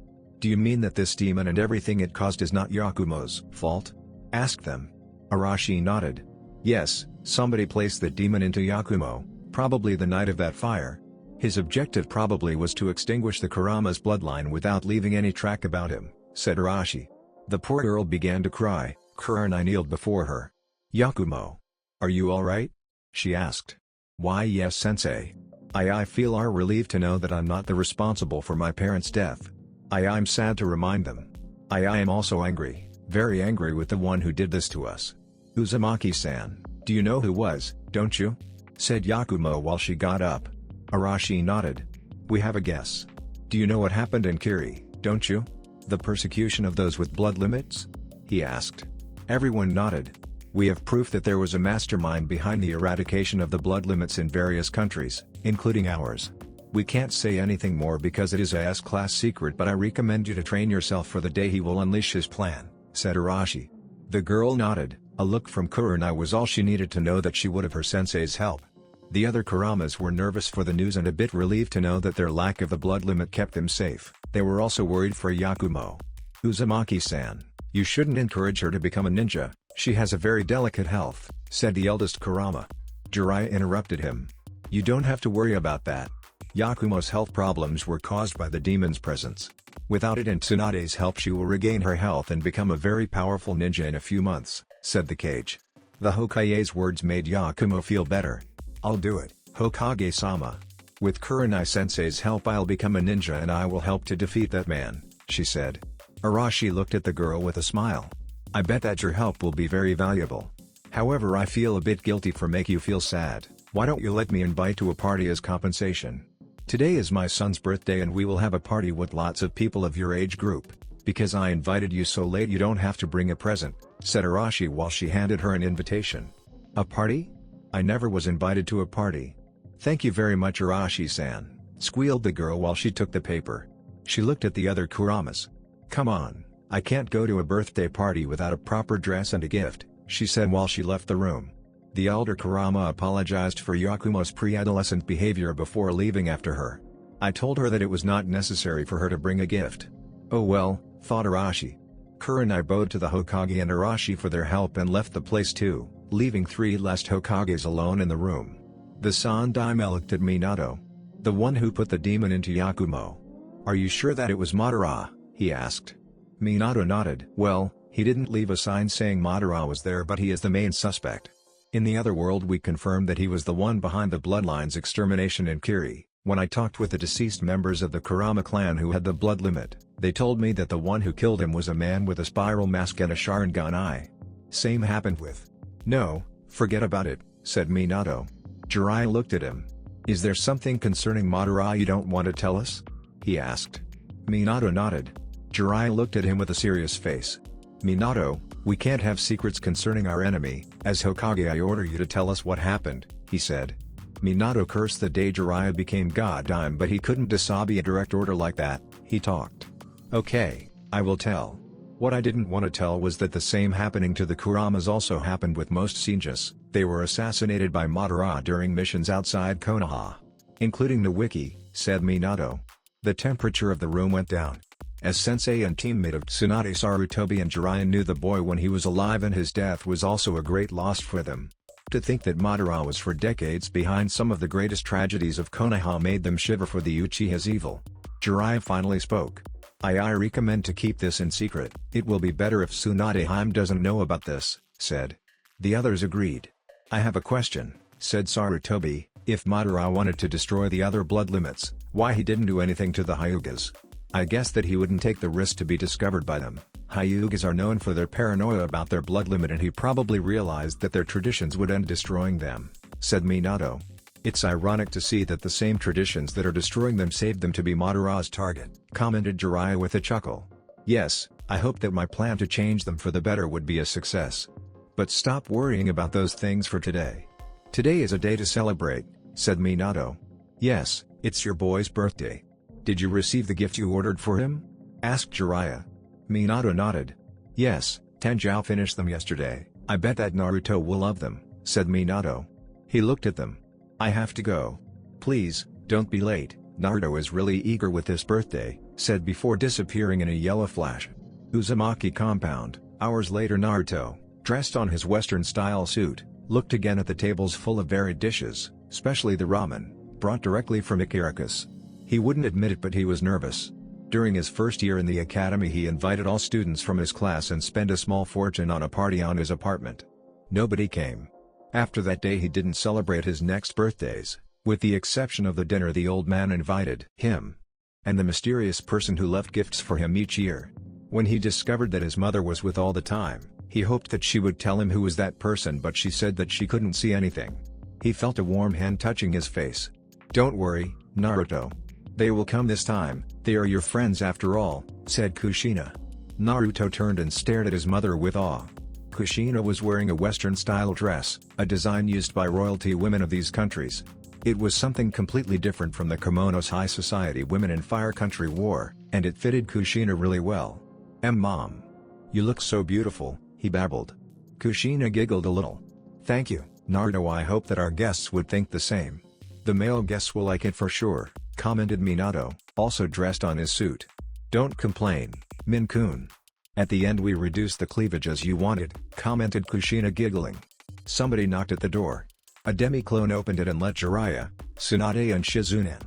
A: Do you mean that this demon and everything it caused is not Yakumo's fault? Asked them. Arashi nodded. Yes, somebody placed the demon into Yakumo, probably the night of that fire. His objective probably was to extinguish the Kurama's bloodline without leaving any track about him, said Arashi. The poor girl began to cry. Kurenai kneeled before her. Yakumo. Are you alright? She asked. Why yes sensei. I feel relieved to know that I'm not the responsible for my parents' death. I'm sad to remind them. I am also angry, very angry with the one who did this to us. Uzumaki-san, do you know who was, don't you? Said Yakumo while she got up. Arashi nodded. We have a guess. Do you know what happened in Kiri, don't you? The persecution of those with blood limits? He asked. Everyone nodded. We have proof that there was a mastermind behind the eradication of the blood limits in various countries, including ours. We can't say anything more because it is a S-class secret, but I recommend you to train yourself for the day he will unleash his plan, said Arashi. The girl nodded. A look from Kurenai was all she needed to know that she would have her sensei's help. The other Kuramas were nervous for the news and a bit relieved to know that their lack of the blood limit kept them safe. They were also worried for Yakumo. Uzumaki-san, you shouldn't encourage her to become a ninja, she has a very delicate health, said the eldest Kurama. Jiraiya interrupted him. You don't have to worry about that. Yakumo's health problems were caused by the demon's presence. Without it and Tsunade's help she will regain her health and become a very powerful ninja in a few months, said the Kage. The Hokage's words made Yakumo feel better. I'll do it, Hokage-sama. With Kurenai-sensei's help I'll become a ninja and I will help to defeat that man, she said. Arashi looked at the girl with a smile. I bet that your help will be very valuable. However, I feel a bit guilty for making you feel sad. Why don't you let me invite to a party as compensation? Today is my son's birthday and we will have a party with lots of people of your age group. Because I invited you so late you don't have to bring a present, said Arashi while she handed her an invitation. A party? I never was invited to a party. Thank you very much Arashi-san, squealed the girl while she took the paper. She looked at the other Kuramas. Come on, I can't go to a birthday party without a proper dress and a gift, she said while she left the room. The elder Kurama apologized for Yakumo's pre-adolescent behavior before leaving after her. I told her that it was not necessary for her to bring a gift. Oh well, thought Arashi. Kurenai bowed to the Hokage and Arashi for their help and left the place too, leaving three last Hokages alone in the room. The Sandaime looked at Minato. The one who put the demon into Yakumo. Are you sure that it was Madara? He asked. Minato nodded. Well, he didn't leave a sign saying Madara was there, but he is the main suspect. In the other world we confirmed that he was the one behind the bloodline's extermination in Kiri. When I talked with the deceased members of the Kurama clan who had the blood limit, they told me that the one who killed him was a man with a spiral mask and a Sharingan eye. Same happened with. No, forget about it, said Minato. Jiraiya looked at him. Is there something concerning Madara you don't want to tell us? He asked. Minato nodded. Jiraiya looked at him with a serious face. Minato, we can't have secrets concerning our enemy. As Hokage I order you to tell us what happened, he said. Minato cursed the day Jiraiya became god, but he couldn't disobey a direct order like that. He talked. Okay, I will tell. What I didn't want to tell was that the same happening to the Kuramas also happened with most ninjas. They were assassinated by Madara during missions outside Konoha. Including the wiki, said Minato. The temperature of the room went down. As sensei and teammate of Tsunade Sarutobi and Jiraiya knew the boy when he was alive, and his death was also a great loss for them. To think that Madara was for decades behind some of the greatest tragedies of Konoha made them shiver for the Uchiha's evil. Jiraiya finally spoke. I recommend to keep this in secret. It will be better if Tsunade doesn't know about this, said. The others agreed. I have a question, said Sarutobi. If Madara wanted to destroy the other blood limits, why he didn't do anything to the Hyugas? I guess that he wouldn't take the risk to be discovered by them. Hyugas are known for their paranoia about their blood limit, and he probably realized that their traditions would end destroying them, said Minato. It's ironic to see that the same traditions that are destroying them saved them to be Madara's target, commented Jiraiya with a chuckle. Yes, I hope that my plan to change them for the better would be a success. But stop worrying about those things for today. Today is a day to celebrate, said Minato. Yes, it's your boy's birthday. Did you receive the gift you ordered for him? Asked Jiraiya. Minato nodded. Yes, Tenjou finished them yesterday. I bet that Naruto will love them, said Minato. He looked at them. I have to go. Please, don't be late, Naruto is really eager with this birthday, said before disappearing in a yellow flash. Uzumaki compound. Hours later, Naruto, dressed on his Western-style suit, looked again at the tables full of varied dishes, especially the ramen, brought directly from Iruka's. He wouldn't admit it, but he was nervous. During his first year in the academy, he invited all students from his class and spent a small fortune on a party on his apartment. Nobody came. After that day he didn't celebrate his next birthdays, with the exception of the dinner the old man invited him, and the mysterious person who left gifts for him each year. When he discovered that his mother was with all the time, he hoped that she would tell him who was that person, but she said that she couldn't see anything. He felt a warm hand touching his face. "Don't worry, Naruto. They will come this time, they are your friends after all," said Kushina. Naruto turned and stared at his mother with awe. Kushina was wearing a Western-style dress, a design used by royalty women of these countries. It was something completely different from the kimonos high society women in Fire Country wore, and it fitted Kushina really well. Mom. You look so beautiful," he babbled. Kushina giggled a little. "Thank you, Naruto. I hope that our guests would think the same." "The male guests will like it for sure," commented Minato, also dressed on his suit. "Don't complain, Min-kun. At the end we reduced the cleavage as you wanted," commented Kushina, giggling. Somebody knocked at the door. A demi-clone opened it and let Jiraiya, Tsunade and Shizune in.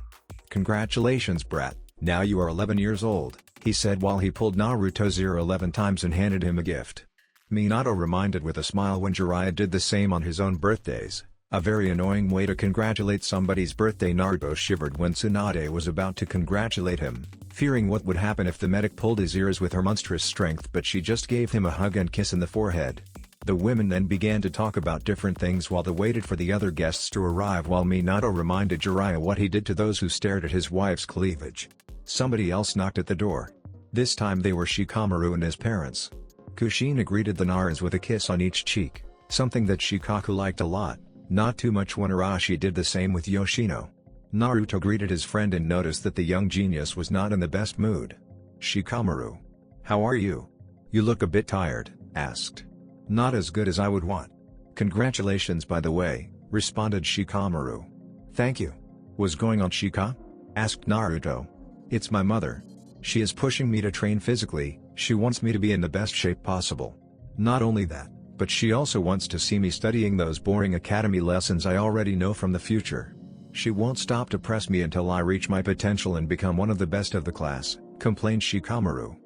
A: "Congratulations, brat, now you are 11 years old," he said while he pulled Naruto's ear 11 times and handed him a gift. Minato reminded with a smile when Jiraiya did the same on his own birthdays. A very annoying way to congratulate somebody's birthday. Naruto shivered when Tsunade was about to congratulate him, fearing what would happen if the medic pulled his ears with her monstrous strength, but she just gave him a hug and kiss in the forehead. The women then began to talk about different things while they waited for the other guests to arrive, while Minato reminded Jiraiya what he did to those who stared at his wife's cleavage. Somebody else knocked at the door. This time they were Shikamaru and his parents. Kushina greeted the Naras with a kiss on each cheek, something that Shikaku liked a lot. Not too much when Arashi did the same with Yoshino. Naruto greeted his friend and noticed that the young genius was not in the best mood. "Shikamaru. How are you? You look a bit tired," asked. "Not as good as I would want." "Congratulations by the way," responded Shikamaru. "Thank you. What's going on, Shika?" asked Naruto. "It's my mother. She is pushing me to train physically, she wants me to be in the best shape possible. Not only that, but she also wants to see me studying those boring academy lessons I already know from the future. She won't stop to press me until I reach my potential and become one of the best of the class," complained Shikamaru.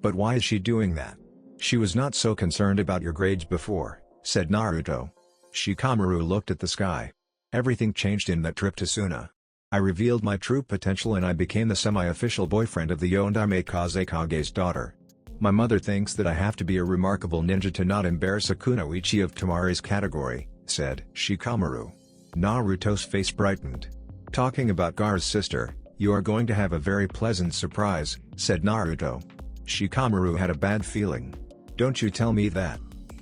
A: "But why is she doing that? She was not so concerned about your grades before," said Naruto. Shikamaru looked at the sky. "Everything changed in that trip to Suna. I revealed my true potential and I became the semi-official boyfriend of the Namikaze Kage's daughter. My mother thinks that I have to be a remarkable ninja to not embarrass a kunoichi of Tamari's category," said Shikamaru. Naruto's face brightened. "Talking about Gaara's sister, you are going to have a very pleasant surprise," said Naruto. Shikamaru had a bad feeling. "Don't you tell me that."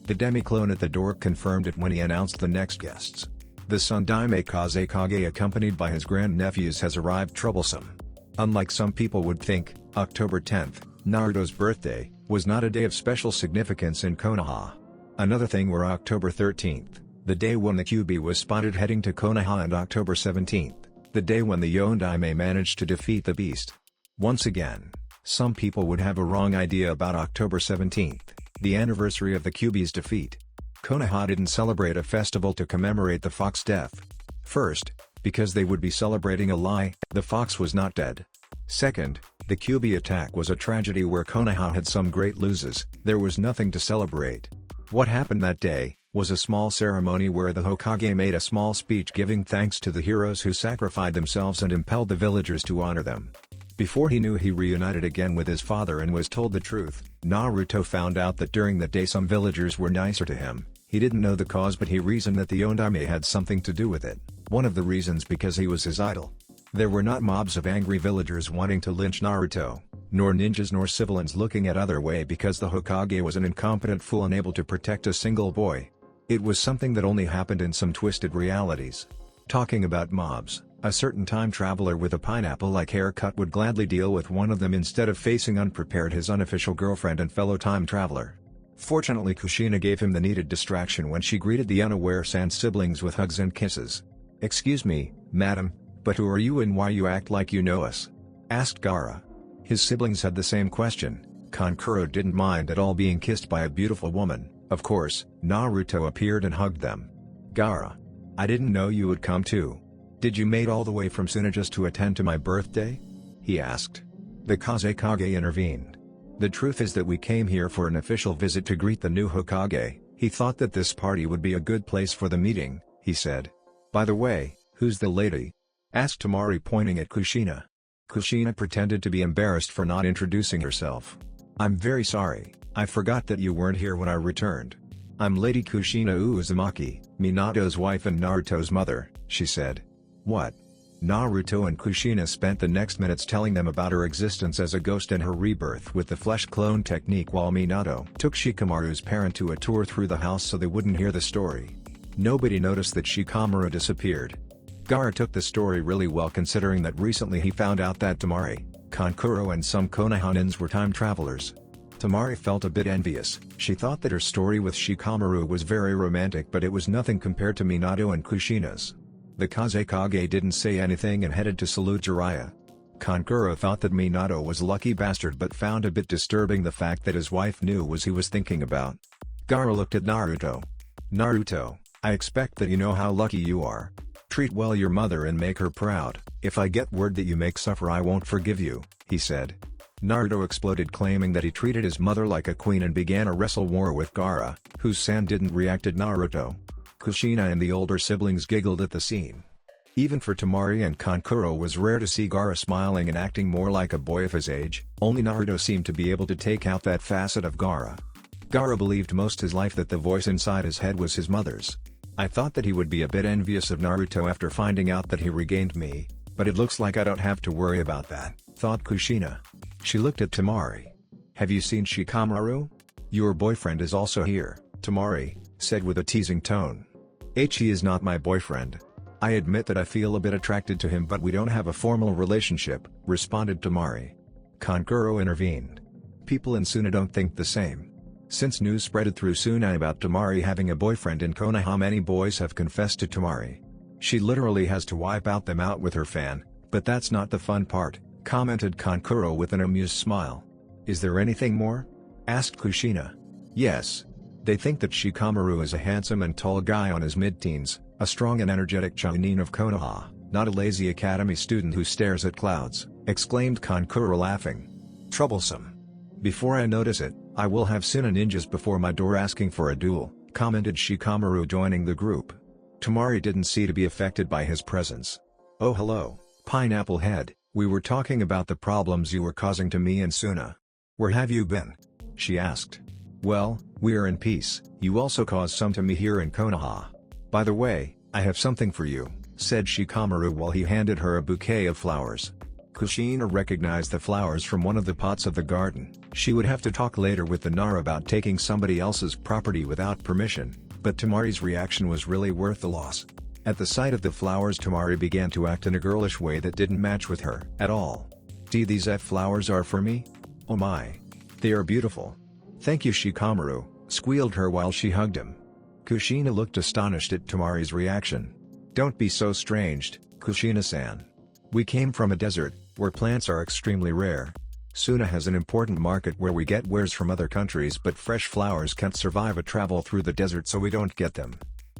A: The demi-clone at the door confirmed it when he announced the next guests. The son Namikaze Kage accompanied by his grandnephews has arrived. Troublesome. Unlike some people would think, October 10th, Naruto's birthday, was not a day of special significance in Konoha. Another thing were October 13th, the day when the Kyuubi was spotted heading to Konoha, and October 17th, the day when the Yondaime managed to defeat the beast. Once again, some people would have a wrong idea about October 17th, the anniversary of the Kyuubi's defeat. Konoha didn't celebrate a festival to commemorate the fox death. First, because they would be celebrating a lie, the fox was not dead. Second, the Kyuubi attack was a tragedy where Konoha had some great losses, there was nothing to celebrate. What happened that day was a small ceremony where the Hokage made a small speech giving thanks to the heroes who sacrificed themselves and impelled the villagers to honor them. Before he knew, he reunited again with his father and was told the truth. Naruto found out that during that day some villagers were nicer to him. He didn't know the cause, but he reasoned that the Yondaime had something to do with it. One of the reasons because he was his idol. There were not mobs of angry villagers wanting to lynch Naruto, nor ninjas nor civilians looking at other way because the Hokage was an incompetent fool unable to protect a single boy. It was something that only happened in some twisted realities. Talking about mobs, a certain time traveler with a pineapple-like haircut would gladly deal with one of them instead of facing unprepared his unofficial girlfriend and fellow time traveler. Fortunately, Kushina gave him the needed distraction when she greeted the unaware Sand siblings with hugs and kisses. "Excuse me, madam, "But who are you and why you act like you know us?" asked Gaara. His siblings had the same question. Kankuro didn't mind at all being kissed by a beautiful woman. Of course, Naruto appeared and hugged them. "Gaara, I didn't know you would come too. Did you made all the way from Suna just to attend to my birthday?" he asked. The Kazekage intervened. "The truth is that we came here for an official visit to greet the new Hokage. He thought that this party would be a good place for the meeting," he said. "By the way, who's the lady?" asked Tamari, pointing at Kushina. Kushina pretended to be embarrassed for not introducing herself. "I'm very sorry, I forgot that you weren't here when I returned. I'm Lady Kushina Uzumaki, Minato's wife and Naruto's mother," she said. "What?" Naruto and Kushina spent the next minutes telling them about her existence as a ghost and her rebirth with the flesh clone technique, while Minato took Shikamaru's parent to a tour through the house so they wouldn't hear the story. Nobody noticed that Shikamaru disappeared. Gaara took the story really well, considering that recently he found out that Tamari, Kankuro and some Konohanins were time travelers. Tamari felt a bit envious. She thought that her story with Shikamaru was very romantic, but it was nothing compared to Minato and Kushina's. The Kazekage didn't say anything and headed to salute Jiraiya. Kankuro thought that Minato was a lucky bastard, but found a bit disturbing the fact that his wife knew what he was thinking about. Gaara looked at Naruto. "Naruto, I expect that you know how lucky you are. Treat well your mother and make her proud. If I get word that you make suffer, I won't forgive you," he said. Naruto exploded, claiming that he treated his mother like a queen, and began a wrestle war with Gaara, whose san didn't react at Naruto. Kushina and the older siblings giggled at the scene. Even for Tamari and Kankuro, was rare to see Gaara smiling and acting more like a boy of his age. Only Naruto seemed to be able to take out that facet of Gaara. Gaara believed most his life that the voice inside his head was his mother's. "I thought that he would be a bit envious of Naruto after finding out that he regained me, but it looks like I don't have to worry about that," thought Kushina. She looked at Tamari. "Have you seen Shikamaru? Your boyfriend is also here," Tamari said with a teasing tone. "He is not my boyfriend. I admit that I feel a bit attracted to him, but we don't have a formal relationship," responded Tamari. Kankuro intervened. "People in Suna don't think the same. Since news spread through Suna about Tamari having a boyfriend in Konoha, many boys have confessed to Tamari. She literally has to wipe them out with her fan, but that's not the fun part," commented Kankuro with an amused smile. "Is there anything more?" asked Kushina. "Yes. They think that Shikamaru is a handsome and tall guy on his mid-teens, a strong and energetic Chunin of Konoha, not a lazy academy student who stares at clouds," exclaimed Kankuro, laughing. "Troublesome. Before I notice it, I will have Suna ninjas before my door asking for a duel," commented Shikamaru, joining the group. Tamari didn't seem to be affected by his presence. "Oh hello, Pineapple Head, we were talking about the problems you were causing to me and Suna. Where have you been?" she asked. "Well, we are in peace. You also caused some to me here in Konoha. By the way, I have something for you," said Shikamaru while he handed her a bouquet of flowers. Kushina recognized the flowers from one of the pots of the garden. She would have to talk later with the Nara about taking somebody else's property without permission, but Tamari's reaction was really worth the loss. At the sight of the flowers, Tamari began to act in a girlish way that didn't match with her at all. These flowers are for me? Oh my. They are beautiful. Thank you, Shikamaru," squealed her while she hugged him. Kushina looked astonished at Tamari's reaction. "Don't be so strange, Kushina-san. We came from a desert, where plants are extremely rare. Suna has an important market where we get wares from other countries, but fresh flowers can't survive a travel through the desert, so we don't get them.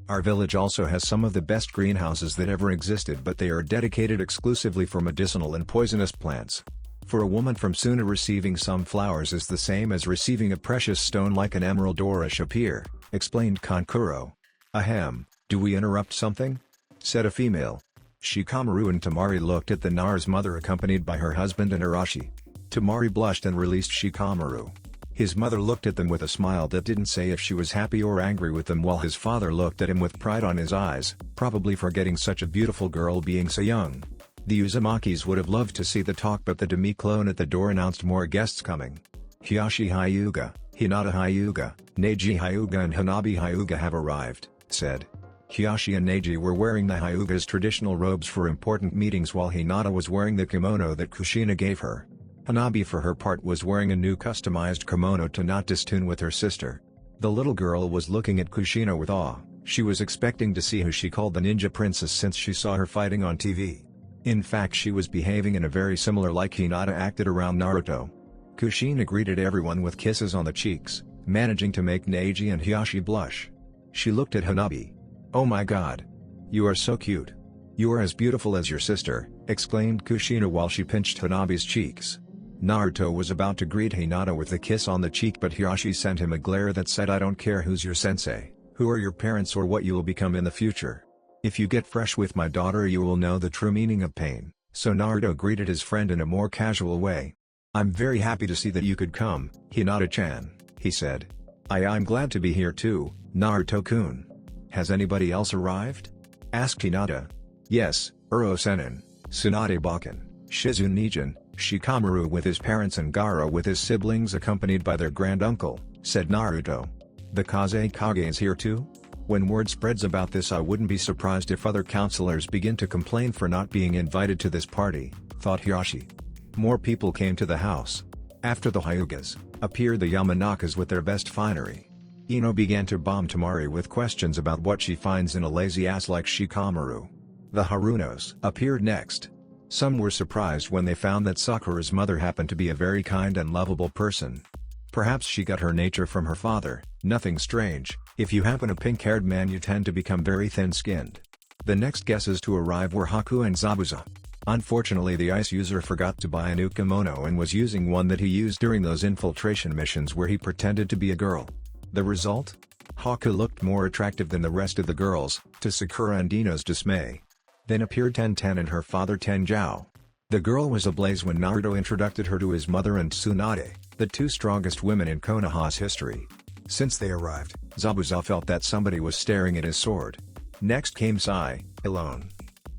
A: Our village also has some of the best greenhouses that ever existed, but they are dedicated exclusively for medicinal and poisonous plants. For a woman from Suna, receiving some flowers is the same as receiving a precious stone like an emerald or a sapphire," explained Kankuro. "Ahem, do we interrupt something?" said a female. Shikamaru and Tamari looked at the Nara's mother, accompanied by her husband and Arashi. Tamari blushed and released Shikamaru. His mother looked at them with a smile that didn't say if she was happy or angry with them, while his father looked at him with pride on his eyes, probably for getting such a beautiful girl being so young. The Uzumakis would have loved to see the talk, but the demi-clone at the door announced more guests coming. "Hiyashi Hyuga, Hinata Hyuga, Neji Hyuga and Hanabi Hyuga have arrived," said. Hiyashi and Neji were wearing the Hyuga's traditional robes for important meetings, while Hinata was wearing the kimono that Kushina gave her. Hanabi, for her part, was wearing a new customized kimono to not distune with her sister. The little girl was looking at Kushina with awe. She was expecting to see who she called the ninja princess, since she saw her fighting on TV. In fact, she was behaving in a very similar like Hinata acted around Naruto. Kushina greeted everyone with kisses on the cheeks, managing to make Neji and Hiyashi blush. She looked at Hanabi. "Oh my god. You are so cute. You are as beautiful as your sister," exclaimed Kushina while she pinched Hanabi's cheeks. Naruto was about to greet Hinata with a kiss on the cheek, but Hiyashi sent him a glare that said, "I don't care who's your sensei, who are your parents, or what you will become in the future. If you get fresh with my daughter you will know the true meaning of pain." So Naruto greeted his friend in a more casual way. "I'm very happy to see that you could come, Hinata-chan," he said. I'm glad to be here too, Naruto-kun. Has anybody else arrived?" asked Hinata. "Yes, Uro-senin, Tsunade Bakken, Shizune Nijin, Shikamaru with his parents and Gaara with his siblings accompanied by their grand-uncle," said Naruto. "The Kage is here too? When word spreads about this I wouldn't be surprised if other counselors begin to complain for not being invited to this party," thought Hiyashi. More people came to the house. After the Hyugas, appeared the Yamanakas with their best finery. Ino began to bomb Tamari with questions about what she finds in a lazy ass like Shikamaru. The Harunos appeared next. Some were surprised when they found that Sakura's mother happened to be a very kind and lovable person. Perhaps she got her nature from her father. Nothing strange, if you happen a pink-haired man you tend to become very thin-skinned. The next guesses to arrive were Haku and Zabuza. Unfortunately, the ice user forgot to buy a new kimono and was using one that he used during those infiltration missions where he pretended to be a girl. The result? Haku looked more attractive than the rest of the girls, to Sakura and Ino's dismay. Then appeared Ten and her father Tenjiao. The girl was ablaze when Naruto introduced her to his mother and Tsunade, the two strongest women in Konoha's history. Since they arrived, Zabuza felt that somebody was staring at his sword. Next came Sai, alone.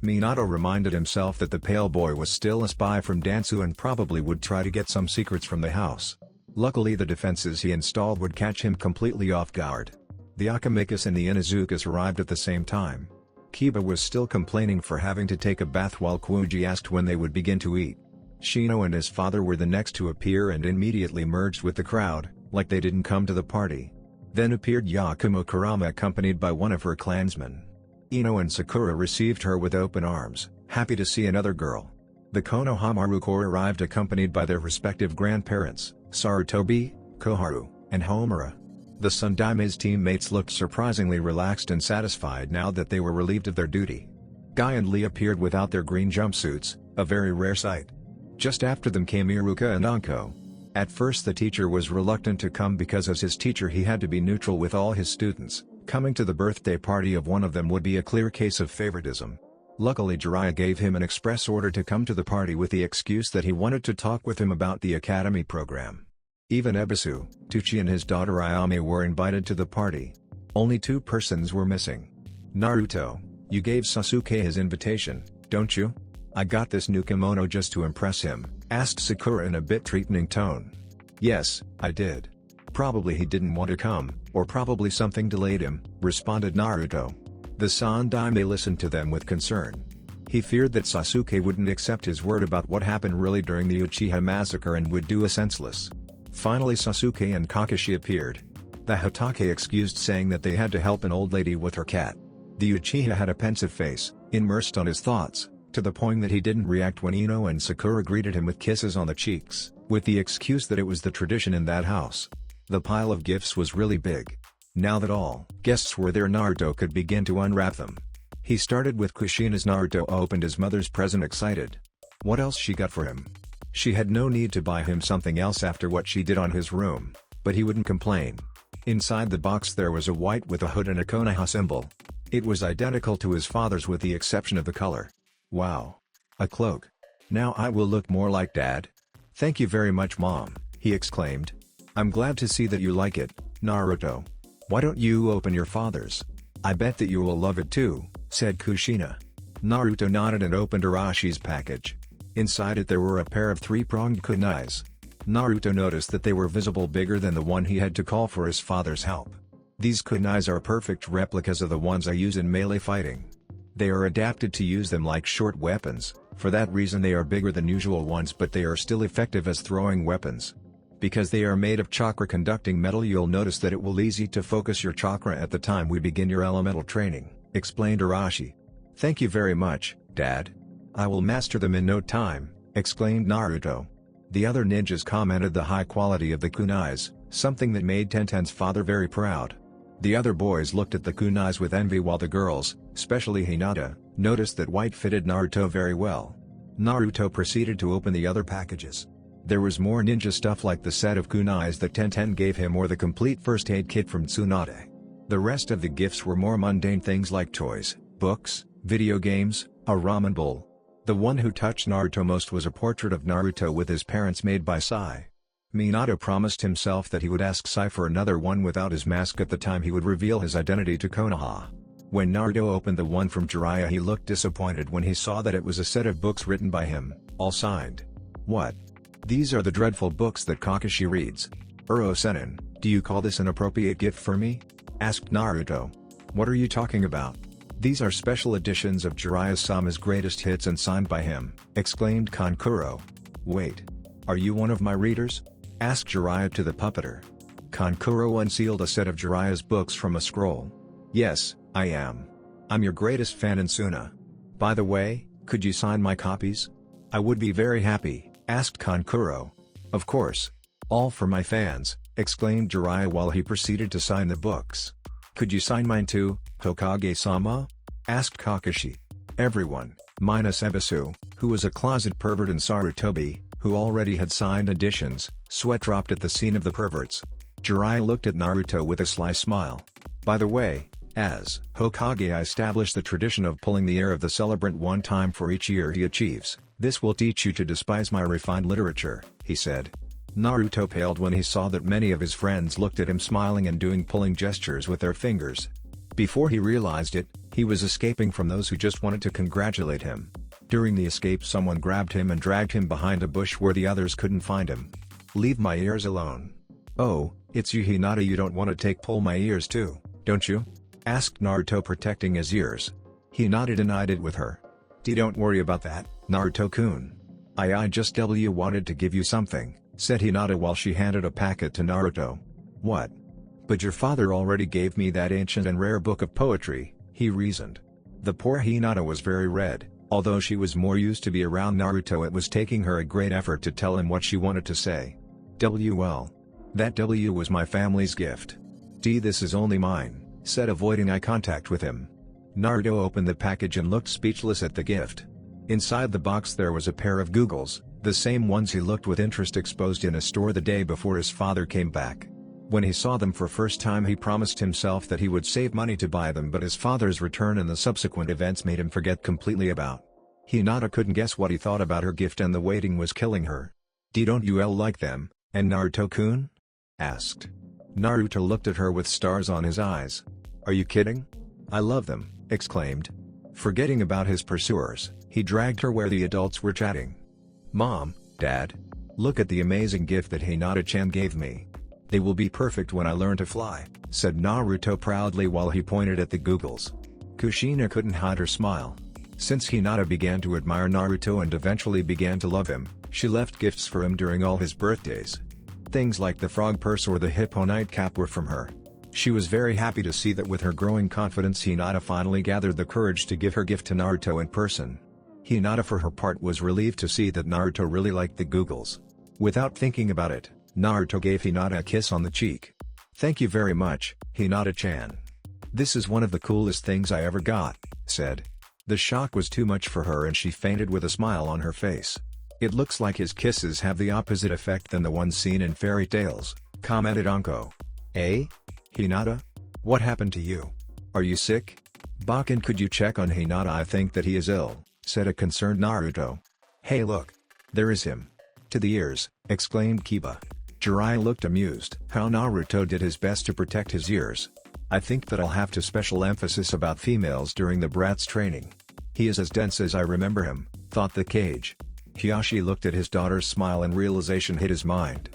A: Minato reminded himself that the pale boy was still a spy from Dansu and probably would try to get some secrets from the house. Luckily the defenses he installed would catch him completely off guard. The Akamikas and the Inuzukas arrived at the same time. Kiba was still complaining for having to take a bath while Kuuji asked when they would begin to eat. Shino and his father were the next to appear and immediately merged with the crowd, like they didn't come to the party. Then appeared Yakumo Kurama accompanied by one of her clansmen. Ino and Sakura received her with open arms, happy to see another girl. The Konoha Maruko arrived accompanied by their respective grandparents, Sarutobi, Koharu, and Homura. The Sundaime's teammates looked surprisingly relaxed and satisfied now that they were relieved of their duty. Guy and Lee appeared without their green jumpsuits, a very rare sight. Just after them came Iruka and Anko. At first the teacher was reluctant to come because as his teacher he had to be neutral with all his students. Coming to the birthday party of one of them would be a clear case of favoritism. Luckily Jiraiya gave him an express order to come to the party with the excuse that he wanted to talk with him about the academy program. Even Ebisu, Tuchi and his daughter Ayame were invited to the party. Only two persons were missing. Naruto, you gave Sasuke his invitation, don't you? I got this new kimono just to impress him, asked Sakura in a bit threatening tone. Yes, I did. Probably he didn't want to come, or probably something delayed him, responded Naruto. The Sandaime listened to them with concern. He feared that Sasuke wouldn't accept his word about what happened really during the Uchiha massacre and would do a senseless. Finally Sasuke and Kakashi appeared. The Hokage excused saying that they had to help an old lady with her cat. The Uchiha had a pensive face, immersed on his thoughts, to the point that he didn't react when Ino and Sakura greeted him with kisses on the cheeks, with the excuse that it was the tradition in that house. The pile of gifts was really big. Now that all guests were there, Naruto could begin to unwrap them. He started with Kushina's. Naruto opened his mother's present excited. What else she got for him? She had no need to buy him something else after what she did on his room, but he wouldn't complain. Inside the box there was a white with a hood and a Konoha symbol. It was identical to his father's with the exception of the color. Wow. A cloak. Now I will look more like Dad. Thank you very much Mom, he exclaimed. I'm glad to see that you like it, Naruto. Why don't you open your father's? I bet that you will love it too, said Kushina. Naruto nodded and opened Arashi's package. Inside it there were a pair of three-pronged kunais. Naruto noticed that they were visible bigger than the one he had to call for his father's help. These kunais are perfect replicas of the ones I use in melee fighting. They are adapted to use them like short weapons, for that reason they are bigger than usual ones, but they are still effective as throwing weapons. Because they are made of chakra-conducting metal, you'll notice that it will easy to focus your chakra at the time we begin your elemental training, explained Arashi. Thank you very much, Dad. I will master them in no time, exclaimed Naruto. The other ninjas commented the high quality of the kunais, something that made Tenten's father very proud. The other boys looked at the kunais with envy while the girls, especially Hinata, noticed that white fitted Naruto very well. Naruto proceeded to open the other packages. There was more ninja stuff like the set of kunais that Tenten gave him or the complete first aid kit from Tsunade. The rest of the gifts were more mundane things like toys, books, video games, a ramen bowl. The one who touched Naruto most was a portrait of Naruto with his parents made by Sai. Minato promised himself that he would ask Sai for another one without his mask at the time he would reveal his identity to Konoha. When Naruto opened the one from Jiraiya, he looked disappointed when he saw that it was a set of books written by him, all signed. What? These are the dreadful books that Kakashi reads. Uro-sennin, do you call this an appropriate gift for me? Asked Naruto. What are you talking about? These are special editions of Jiraiya-sama's greatest hits and signed by him, exclaimed Kankuro. Wait. Are you one of my readers? Asked Jiraiya to the puppeteer. Kankuro unsealed a set of Jiraiya's books from a scroll. Yes, I am. I'm your greatest fan in Suna. By the way, could you sign my copies? I would be very happy, asked Kankuro. Of course. All for my fans, exclaimed Jiraiya while he proceeded to sign the books. Could you sign mine too, Hokage-sama? Asked Kakashi. Everyone, minus Ebisu, who was a closet pervert, and Sarutobi, who already had signed editions. Sweat dropped at the scene of the perverts. Jiraiya looked at Naruto with a sly smile. By the way, as Hokage, I established the tradition of pulling the ear of the celebrant one time for each year he achieves. This will teach you to despise my refined literature, he said. Naruto paled when he saw that many of his friends looked at him smiling and doing pulling gestures with their fingers. Before he realized it, he was escaping from those who just wanted to congratulate him. During the escape, someone grabbed him and dragged him behind a bush where the others couldn't find him. Leave my ears alone. Oh, it's you, Hinata. You don't want to pull my ears too, don't you? Asked Naruto, protecting his ears. Hinata denied it with her. Don't worry about that, Naruto-kun. I just wanted to give you something, said Hinata while she handed a packet to Naruto. What? But your father already gave me that ancient and rare book of poetry, he reasoned. The poor Hinata was very red. Although she was more used to be around Naruto, it was taking her a great effort to tell him what she wanted to say. Well. That was my family's gift. This is only mine, said, avoiding eye contact with him. Naruto opened the package and looked speechless at the gift. Inside the box there was a pair of googles, the same ones he looked with interest exposed in a store the day before his father came back. When he saw them for first time, he promised himself that he would save money to buy them, but his father's return and the subsequent events made him forget completely about. Hinata couldn't guess what he thought about her gift, and the waiting was killing her. Don't you like them, and Naruto-kun? Asked. Naruto looked at her with stars on his eyes. Are you kidding? I love them, exclaimed. Forgetting about his pursuers, he dragged her where the adults were chatting. Mom, Dad, look at the amazing gift that Hinata-chan gave me. They will be perfect when I learn to fly, said Naruto proudly while he pointed at the googles. Kushina couldn't hide her smile. Since Hinata began to admire Naruto and eventually began to love him, she left gifts for him during all his birthdays. Things like the frog purse or the hippo nightcap were from her. She was very happy to see that with her growing confidence, Hinata finally gathered the courage to give her gift to Naruto in person. Hinata for her part was relieved to see that Naruto really liked the googles. Without thinking about it, Naruto gave Hinata a kiss on the cheek. Thank you very much, Hinata-chan. This is one of the coolest things I ever got, said. The shock was too much for her and she fainted with a smile on her face. It looks like his kisses have the opposite effect than the ones seen in fairy tales, commented Anko. Eh? Hinata? What happened to you? Are you sick? Bakken, could you check on Hinata? I think that he is ill, said a concerned Naruto. Hey look! There is him. To the ears, exclaimed Kiba. Jiraiya looked amused. How Naruto did his best to protect his ears. I think that I'll have to special emphasis about females during the brat's training. He is as dense as I remember him, thought the cage. Hiyashi looked at his daughter's smile and realization hit his mind.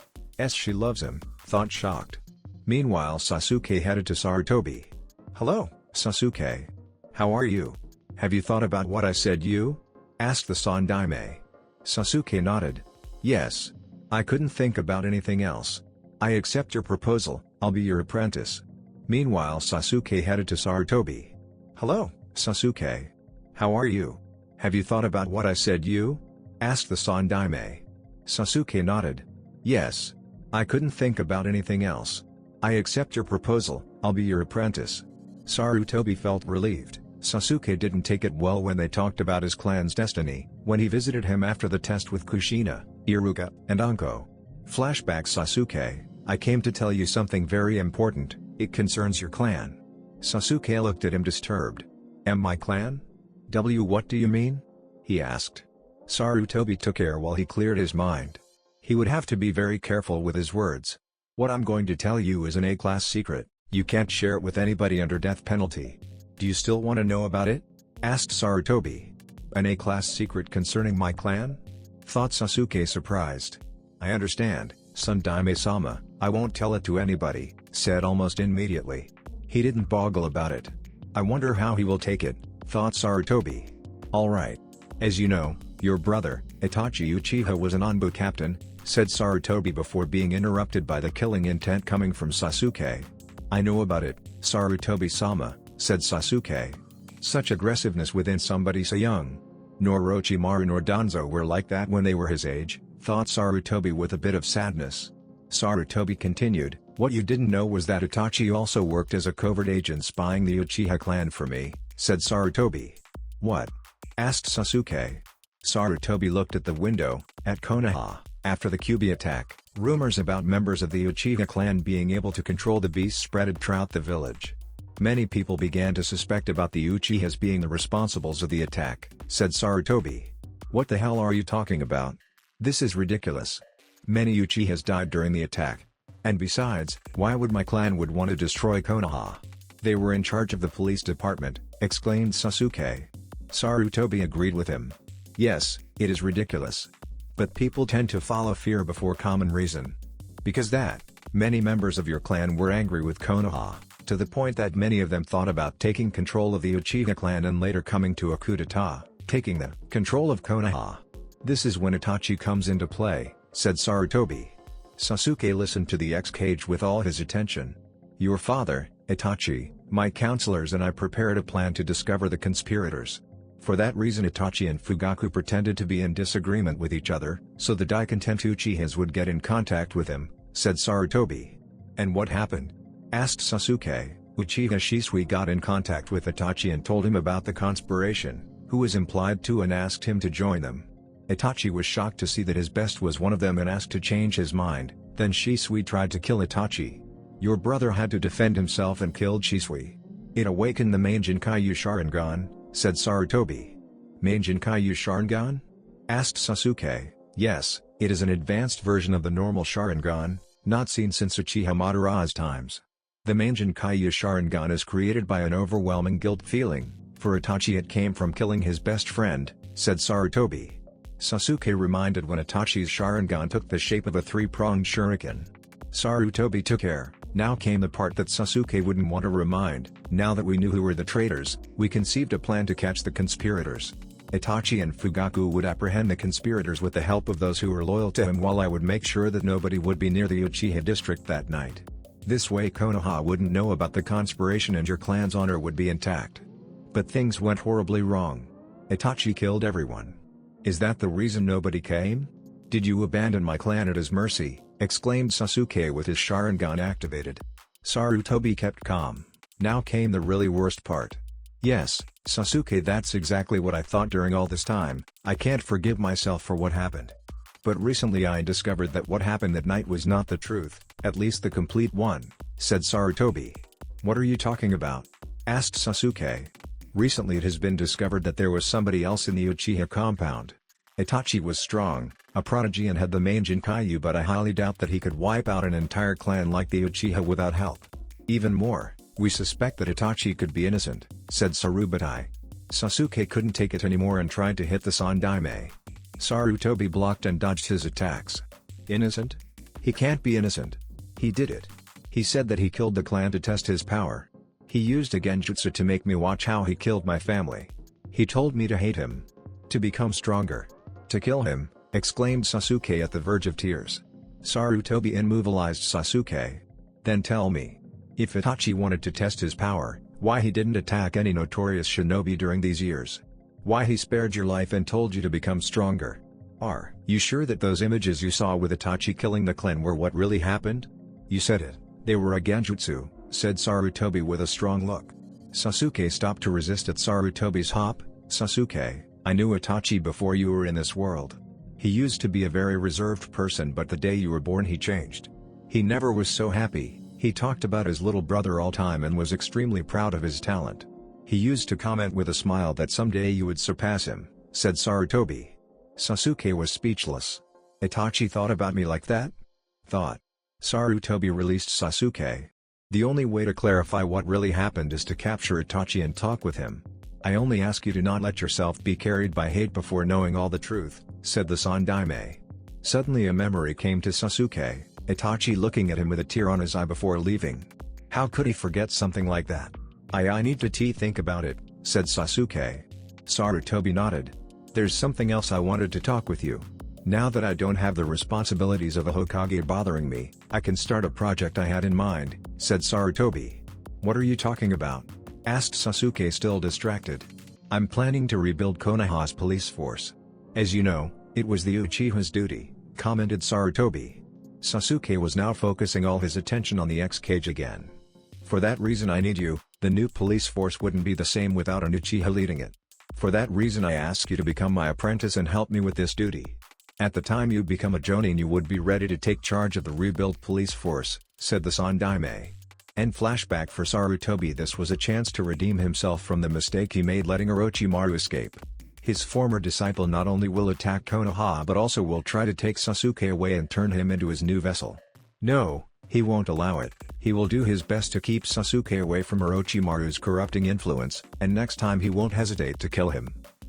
A: She loves him, thought shocked. Meanwhile, Sasuke headed to Sarutobi. Hello, Sasuke. How are you? Have you thought about what I said you? Asked the Sandaime. Sasuke nodded. Yes. I couldn't think about anything else. I accept your proposal, I'll be your apprentice. Meanwhile, Sasuke headed to Sarutobi. Hello, Sasuke. How are you? Have you thought about what I said you? Asked the Sandaime. Sasuke nodded. Yes. I couldn't think about anything else. I accept your proposal, I'll be your apprentice. Sarutobi felt relieved. Sasuke didn't take it well when they talked about his clan's destiny, when he visited him after the test with Kushina, Iruka, and Anko. Flashback. Sasuke, I came to tell you something very important, it concerns your clan. Sasuke looked at him disturbed. My clan? What do you mean? He asked. Sarutobi took air while he cleared his mind. He would have to be very careful with his words. What I'm going to tell you is an A-class secret, you can't share it with anybody under death penalty. Do you still want to know about it? Asked Sarutobi. An A-class secret concerning my clan? Thought Sasuke, surprised. I understand, Sandaime-sama, I won't tell it to anybody, said almost immediately. He didn't boggle about it. I wonder how he will take it, thought Sarutobi. Alright. As you know, your brother, Itachi Uchiha was an Anbu captain, said Sarutobi before being interrupted by the killing intent coming from Sasuke. I know about it, Sarutobi-sama, said Sasuke. Such aggressiveness within somebody so young. Nor Orochimaru nor Danzo were like that when they were his age, thought Sarutobi with a bit of sadness. Sarutobi continued, what you didn't know was that Itachi also worked as a covert agent spying the Uchiha clan for me, said Sarutobi. What? Asked Sasuke. Sarutobi looked at the window, at Konoha. After the Kyuubi attack, rumors about members of the Uchiha clan being able to control the beast spread throughout the village. Many people began to suspect about the Uchihas being the responsibles of the attack, said Sarutobi. What the hell are you talking about? This is ridiculous. Many Uchihas died during the attack. And besides, why would my clan would want to destroy Konoha? They were in charge of the police department, exclaimed Sasuke. Sarutobi agreed with him. Yes, it is ridiculous. But people tend to follow fear before common reason. Because that, many members of your clan were angry with Konoha, to the point that many of them thought about taking control of the Uchiha clan and later coming to a coup d'etat, taking the control of Konoha. This is when Itachi comes into play, said Sarutobi. Sasuke listened to the ex-cage with all his attention. Your father, Itachi, my counselors and I prepared a plan to discover the conspirators. For that reason Itachi and Fugaku pretended to be in disagreement with each other, so the discontent Uchihas would get in contact with him, said Sarutobi. And what happened? Asked Sasuke. Uchiha Shisui got in contact with Itachi and told him about the conspiration, who was implied to, and asked him to join them. Itachi was shocked to see that his best was one of them and asked to change his mind, then Shisui tried to kill Itachi. Your brother had to defend himself and killed Shisui. It awakened the main Jinkaiyu Sharingan, said Sarutobi. Main Jinkaiyu Sharingan? Asked Sasuke. Yes, it is an advanced version of the normal Sharingan, not seen since Uchiha Madara's times. The main Jinkaiyu Sharingan is created by an overwhelming guilt feeling. For Itachi it came from killing his best friend, said Sarutobi. Sasuke reminded when Itachi's Sharingan took the shape of a three-pronged shuriken. Sarutobi took air. Now came the part that Sasuke wouldn't want to remind. Now that we knew who were the traitors, we conceived a plan to catch the conspirators. Itachi and Fugaku would apprehend the conspirators with the help of those who were loyal to him, while I would make sure that nobody would be near the Uchiha district that night. This way Konoha wouldn't know about the conspiration and your clan's honor would be intact. But things went horribly wrong. Itachi killed everyone. Is that the reason nobody came? Did you abandon my clan at his mercy? Exclaimed Sasuke with his Sharingan activated. Sarutobi kept calm. Now came the really worst part. Yes, Sasuke, that's exactly what I thought during all this time. I can't forgive myself for what happened. But recently I discovered that what happened that night was not the truth, at least the complete one, said Sarutobi. What are you talking about? Asked Sasuke. Recently it has been discovered that there was somebody else in the Uchiha compound. Itachi was strong, a prodigy and had the main Jinkaiyu, but I highly doubt that he could wipe out an entire clan like the Uchiha without help. Even more, we suspect that Itachi could be innocent, said Sarutobi. Sasuke couldn't take it anymore and tried to hit the Sandaime. Sarutobi blocked and dodged his attacks. Innocent? He can't be innocent. He did it. He said that he killed the clan to test his power. He used a genjutsu to make me watch how he killed my family. He told me to hate him. To become stronger. To kill him, exclaimed Sasuke at the verge of tears. Sarutobi immobilized Sasuke. Then tell me. If Itachi wanted to test his power, why he didn't attack any notorious shinobi during these years? Why he spared your life and told you to become stronger. Are you sure that those images you saw with Itachi killing the clan were what really happened? You said it. They were a genjutsu, said Sarutobi with a strong look. Sasuke stopped to resist at Sarutobi's hop. Sasuke, I knew Itachi before you were in this world. He used to be a very reserved person, but the day you were born he changed. He never was so happy. He talked about his little brother all time and was extremely proud of his talent. He used to comment with a smile that someday you would surpass him, said Sarutobi. Sasuke was speechless. Itachi thought about me like that? Thought. Sarutobi released Sasuke. The only way to clarify what really happened is to capture Itachi and talk with him. I only ask you to not let yourself be carried by hate before knowing all the truth, said the Sandaime. Suddenly a memory came to Sasuke, Itachi looking at him with a tear on his eye before leaving. How could he forget something like that? I need to think about it, said Sasuke. Sarutobi nodded. There's something else I wanted to talk with you. Now that I don't have the responsibilities of a Hokage bothering me, I can start a project I had in mind, said Sarutobi. What are you talking about? Asked Sasuke, still distracted. I'm planning to rebuild Konoha's police force. As you know, it was the Uchiha's duty, commented Sarutobi. Sasuke was now focusing all his attention on the X-Cage again. For that reason I need you. The new police force wouldn't be the same without an Uchiha leading it. For that reason I ask you to become my apprentice and help me with this duty. At the time you become a jonin you would be ready to take charge of the rebuilt police force, said the Sandaime. End flashback for Sarutobi. This was a chance to redeem himself from the mistake he made letting Orochimaru escape. His former disciple not only will attack Konoha but also will try to take Sasuke away and turn him into his new vessel. No, he won't allow it. He will do his best to keep Sasuke away from Orochimaru's corrupting influence, and next time he won't hesitate to kill him.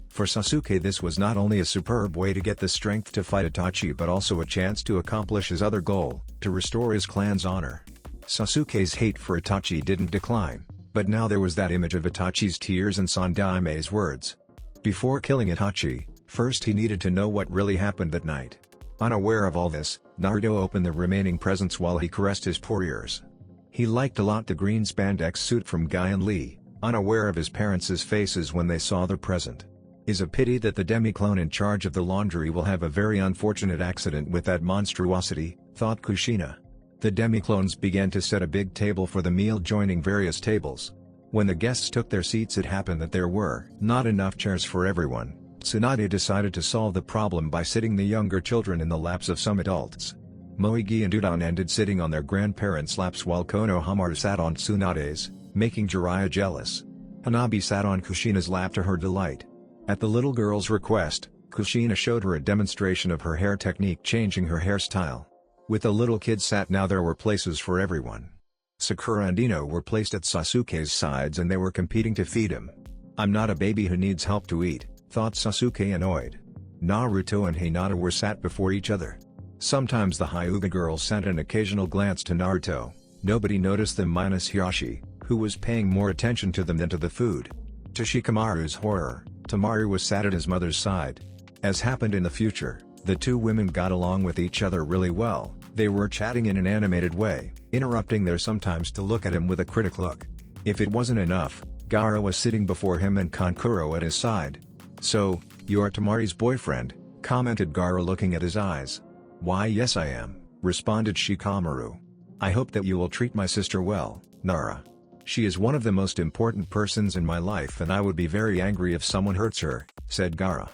A: For Sasuke this was not only a superb way to get the strength to fight Itachi but also a chance to accomplish his other goal, to restore his clan's honor. Sasuke's hate for Itachi didn't decline, but now there was that image of Itachi's tears and Sandaime's words. Before killing Itachi, first he needed to know what really happened that night. Unaware of all this, Naruto opened the remaining presents while he caressed his poor ears. He liked a lot the green spandex suit from Guy and Lee, unaware of his parents' faces when they saw the present. Is a pity that the demi-clone in charge of the laundry will have a very unfortunate accident with that monstrosity, thought Kushina. The demi-clones began to set a big table for the meal, joining various tables. When the guests took their seats it happened that there were not enough chairs for everyone. Tsunade decided to solve the problem by sitting the younger children in the laps of some adults. Moegi and Udon ended sitting on their grandparents' laps while Konohamaru sat on Tsunade's, making Jiraiya jealous. Hanabi sat on Kushina's lap to her delight. At the little girl's request, Kushina showed her a demonstration of her hair technique, changing her hairstyle. With the little kid sat now there were places for everyone. Sakura and Ino were placed at Sasuke's sides and they were competing to feed him. I'm not a baby who needs help to eat, thought Sasuke annoyed. Naruto and Hinata were sat before each other. Sometimes the Hyuga girls sent an occasional glance to Naruto. Nobody noticed them minus Hiyashi, who was paying more attention to them than to the food. To Shikamaru's horror, Tamari was sat at his mother's side. As happened in the future, the two women got along with each other really well. They were chatting in an animated way, interrupting there sometimes to look at him with a critic look. If it wasn't enough, Gaara was sitting before him and Kankuro at his side. So, you're Tamari's boyfriend, commented Gaara looking at his eyes. Why yes I am, responded Shikamaru. I hope that you will treat my sister well, Nara. She is one of the most important persons in my life and I would be very angry if someone hurts her, said Gaara.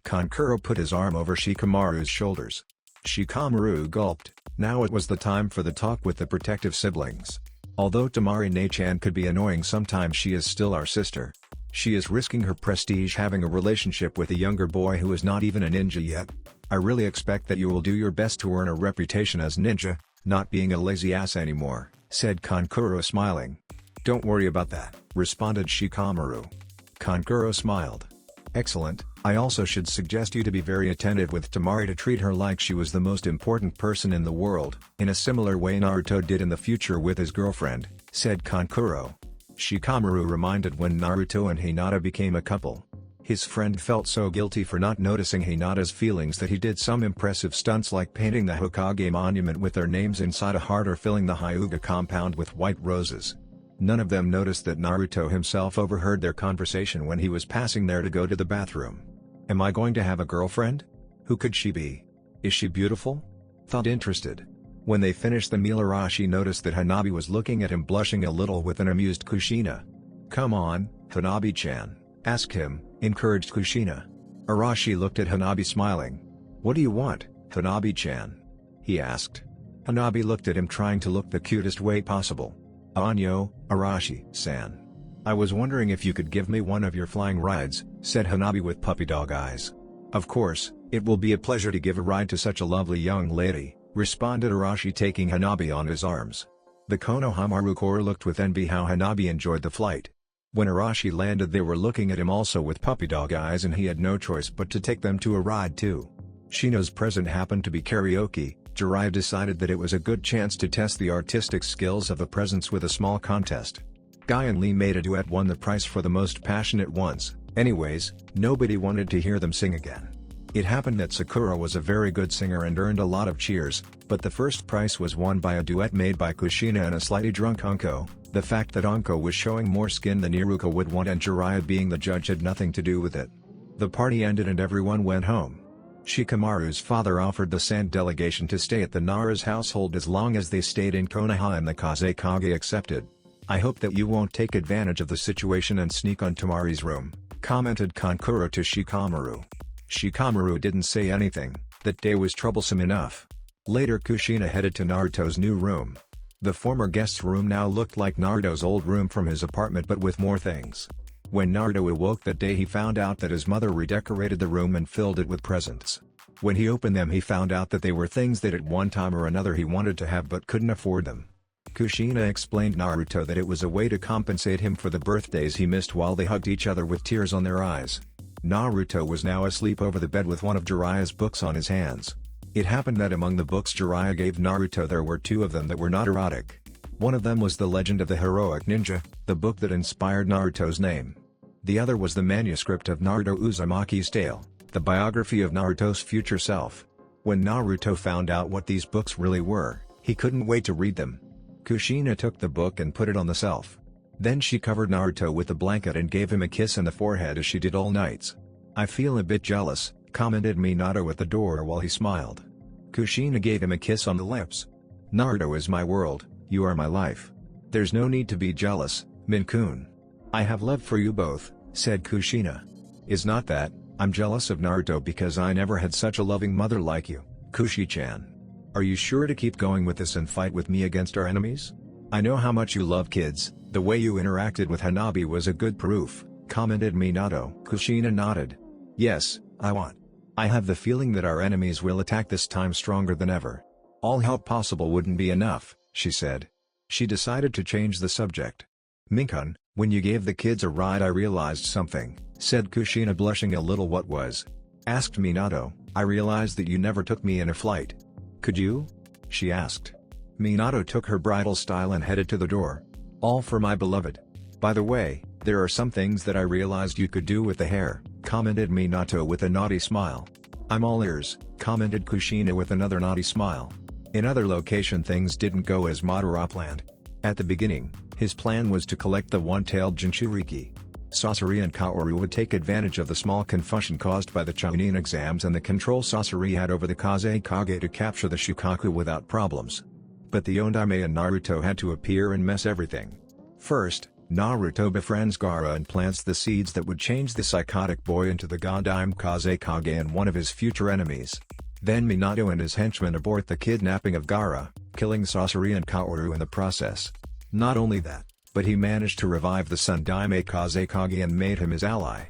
A: Kankuro put his arm over Shikamaru's shoulders. Shikamaru gulped. Now it was the time for the talk with the protective siblings. Although Tamari Ne-chan could be annoying sometimes, she is still our sister. She is risking her prestige having a relationship with a younger boy who is not even a ninja yet. I really expect that you will do your best to earn a reputation as ninja, not being a lazy ass anymore, said Kankuro smiling. Don't worry about that, responded Shikamaru. Kankuro smiled. Excellent. I also should suggest you to be very attentive with Tamari, to treat her like she was the most important person in the world, in a similar way Naruto did in the future with his girlfriend, said Kankuro. Shikamaru reminded when Naruto and Hinata became a couple. His friend felt so guilty for not noticing Hinata's feelings that he did some impressive stunts like painting the Hokage monument with their names inside a heart or filling the Hyuga compound with white roses. None of them noticed that Naruto himself overheard their conversation when he was passing there to go to the bathroom. Am I going to have a girlfriend? Who could she be? Is she beautiful? Thought interested. When they finished the meal, Arashi noticed that Hanabi was looking at him, blushing a little with an amused Kushina. Come on, Hanabi-chan, ask him, encouraged Kushina. Arashi looked at Hanabi smiling. What do you want, Hanabi-chan? He asked. Hanabi looked at him, trying to look the cutest way possible. Anyo, Arashi-san. I was wondering if you could give me one of your flying rides, said Hanabi with puppy dog eyes. Of course, it will be a pleasure to give a ride to such a lovely young lady, responded Arashi, taking Hanabi on his arms. The Konohamaru Corps looked with envy how Hanabi enjoyed the flight. When Arashi landed, they were looking at him also with puppy dog eyes, and he had no choice but to take them to a ride too. Shino's present happened to be karaoke. Jiraiya decided that it was a good chance to test the artistic skills of the presents with a small contest. Guy and Lee made a duet, won the prize for the most passionate ones. Anyways, nobody wanted to hear them sing again. It happened that Sakura was a very good singer and earned a lot of cheers, but the first prize was won by a duet made by Kushina and a slightly drunk Anko. The fact that Anko was showing more skin than Iruka would want and Jiraiya being the judge had nothing to do with it. The party ended and everyone went home. Shikamaru's father offered the Sand delegation to stay at the Nara's household as long as they stayed in Konoha, and the Kazekage accepted. I hope that you won't take advantage of the situation and sneak on Tamari's room, commented Kankuro to Shikamaru. Shikamaru didn't say anything. That day was troublesome enough. Later, Kushina headed to Naruto's new room. The former guest's room now looked like Naruto's old room from his apartment, but with more things. When Naruto awoke that day, he found out that his mother redecorated the room and filled it with presents. When he opened them, he found out that they were things that at one time or another he wanted to have but couldn't afford them. Kushina explained Naruto that it was a way to compensate him for the birthdays he missed, while they hugged each other with tears on their eyes. Naruto was now asleep over the bed with one of Jiraiya's books on his hands. It happened that among the books Jiraiya gave Naruto, there were two of them that were not erotic. One of them was The Legend of the Heroic Ninja, the book that inspired Naruto's name. The other was the manuscript of Naruto Uzumaki's tale, the biography of Naruto's future self. When Naruto found out what these books really were, he couldn't wait to read them. Kushina took the book and put it on the shelf. Then she covered Naruto with a blanket and gave him a kiss on the forehead as she did all nights. I feel a bit jealous, commented Minato at the door while he smiled. Kushina gave him a kiss on the lips. Naruto is my world, you are my life. There's no need to be jealous, Min-kun. I have love for you both, said Kushina. Is not that, I'm jealous of Naruto because I never had such a loving mother like you, Kushi-chan. Are you sure to keep going with this and fight with me against our enemies? I know how much you love kids, the way you interacted with Hanabi was a good proof, commented Minato. Kushina nodded. Yes, I want. I have the feeling that our enemies will attack this time stronger than ever. All help possible wouldn't be enough, she said. She decided to change the subject. Min-kun, when you gave the kids a ride I realized something, said Kushina, blushing a little. What was? Asked Minato. I realized that you never took me in a flight. Could you? She asked. Minato took her bridal style and headed to the door. All for my beloved. By the way, there are some things that I realized you could do with the hair, commented Minato with a naughty smile. I'm all ears, commented Kushina with another naughty smile. In other location, things didn't go as Madara planned. At the beginning, his plan was to collect the one-tailed Jinchuriki. Sasori and Kaoru would take advantage of the small confusion caused by the Chunin exams and the control Sasori had over the Kazekage to capture the Shukaku without problems. But the Ondaime and Naruto had to appear and mess everything. First, Naruto befriends Gaara and plants the seeds that would change the psychotic boy into the Godime Kazekage and one of his future enemies. Then Minato and his henchmen abort the kidnapping of Gaara, killing Sasori and Kaoru in the process. Not only that, but he managed to revive the Sundaime Kazekage and made him his ally.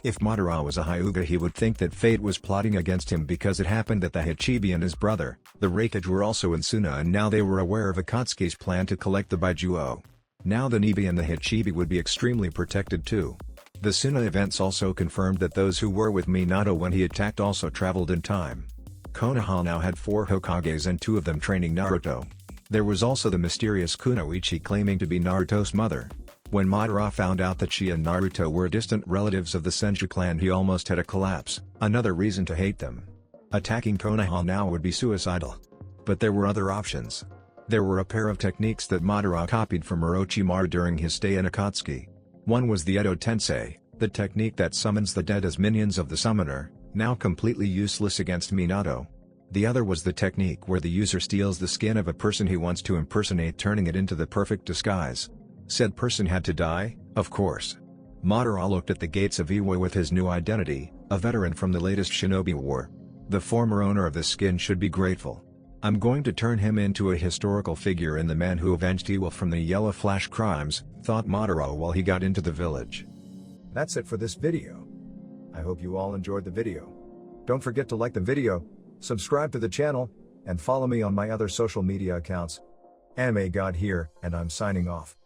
A: If Madara was a Hyuga, he would think that fate was plotting against him because it happened that the Hachibi and his brother, the Raikage, were also in Suna, and now they were aware of Akatsuki's plan to collect the Baijuo. Now the Nibi and the Hachibi would be extremely protected too. The Suna events also confirmed that those who were with Minato when he attacked also traveled in time. Konoha now had 4 Hokages and 2 of them training Naruto. There was also the mysterious Kunoichi claiming to be Naruto's mother. When Madara found out that she and Naruto were distant relatives of the Senju clan, he almost had a collapse, another reason to hate them. Attacking Konoha now would be suicidal. But there were other options. There were a pair of techniques that Madara copied from Orochimaru during his stay in Akatsuki. One was the Edo Tensei, the technique that summons the dead as minions of the summoner, now completely useless against Minato. The other was the technique where the user steals the skin of a person he wants to impersonate, turning it into the perfect disguise. Said person had to die, of course. Madara looked at the gates of Iwa with his new identity, a veteran from the latest Shinobi War. The former owner of the skin should be grateful. I'm going to turn him into a historical figure in the man who avenged Iwa from the Yellow Flash crimes, thought Madara while he got into the village. That's it for this video. I hope you all enjoyed the video. Don't forget to like the video, subscribe to the channel, and follow me on my other social media accounts. Anime God here, and I'm signing off.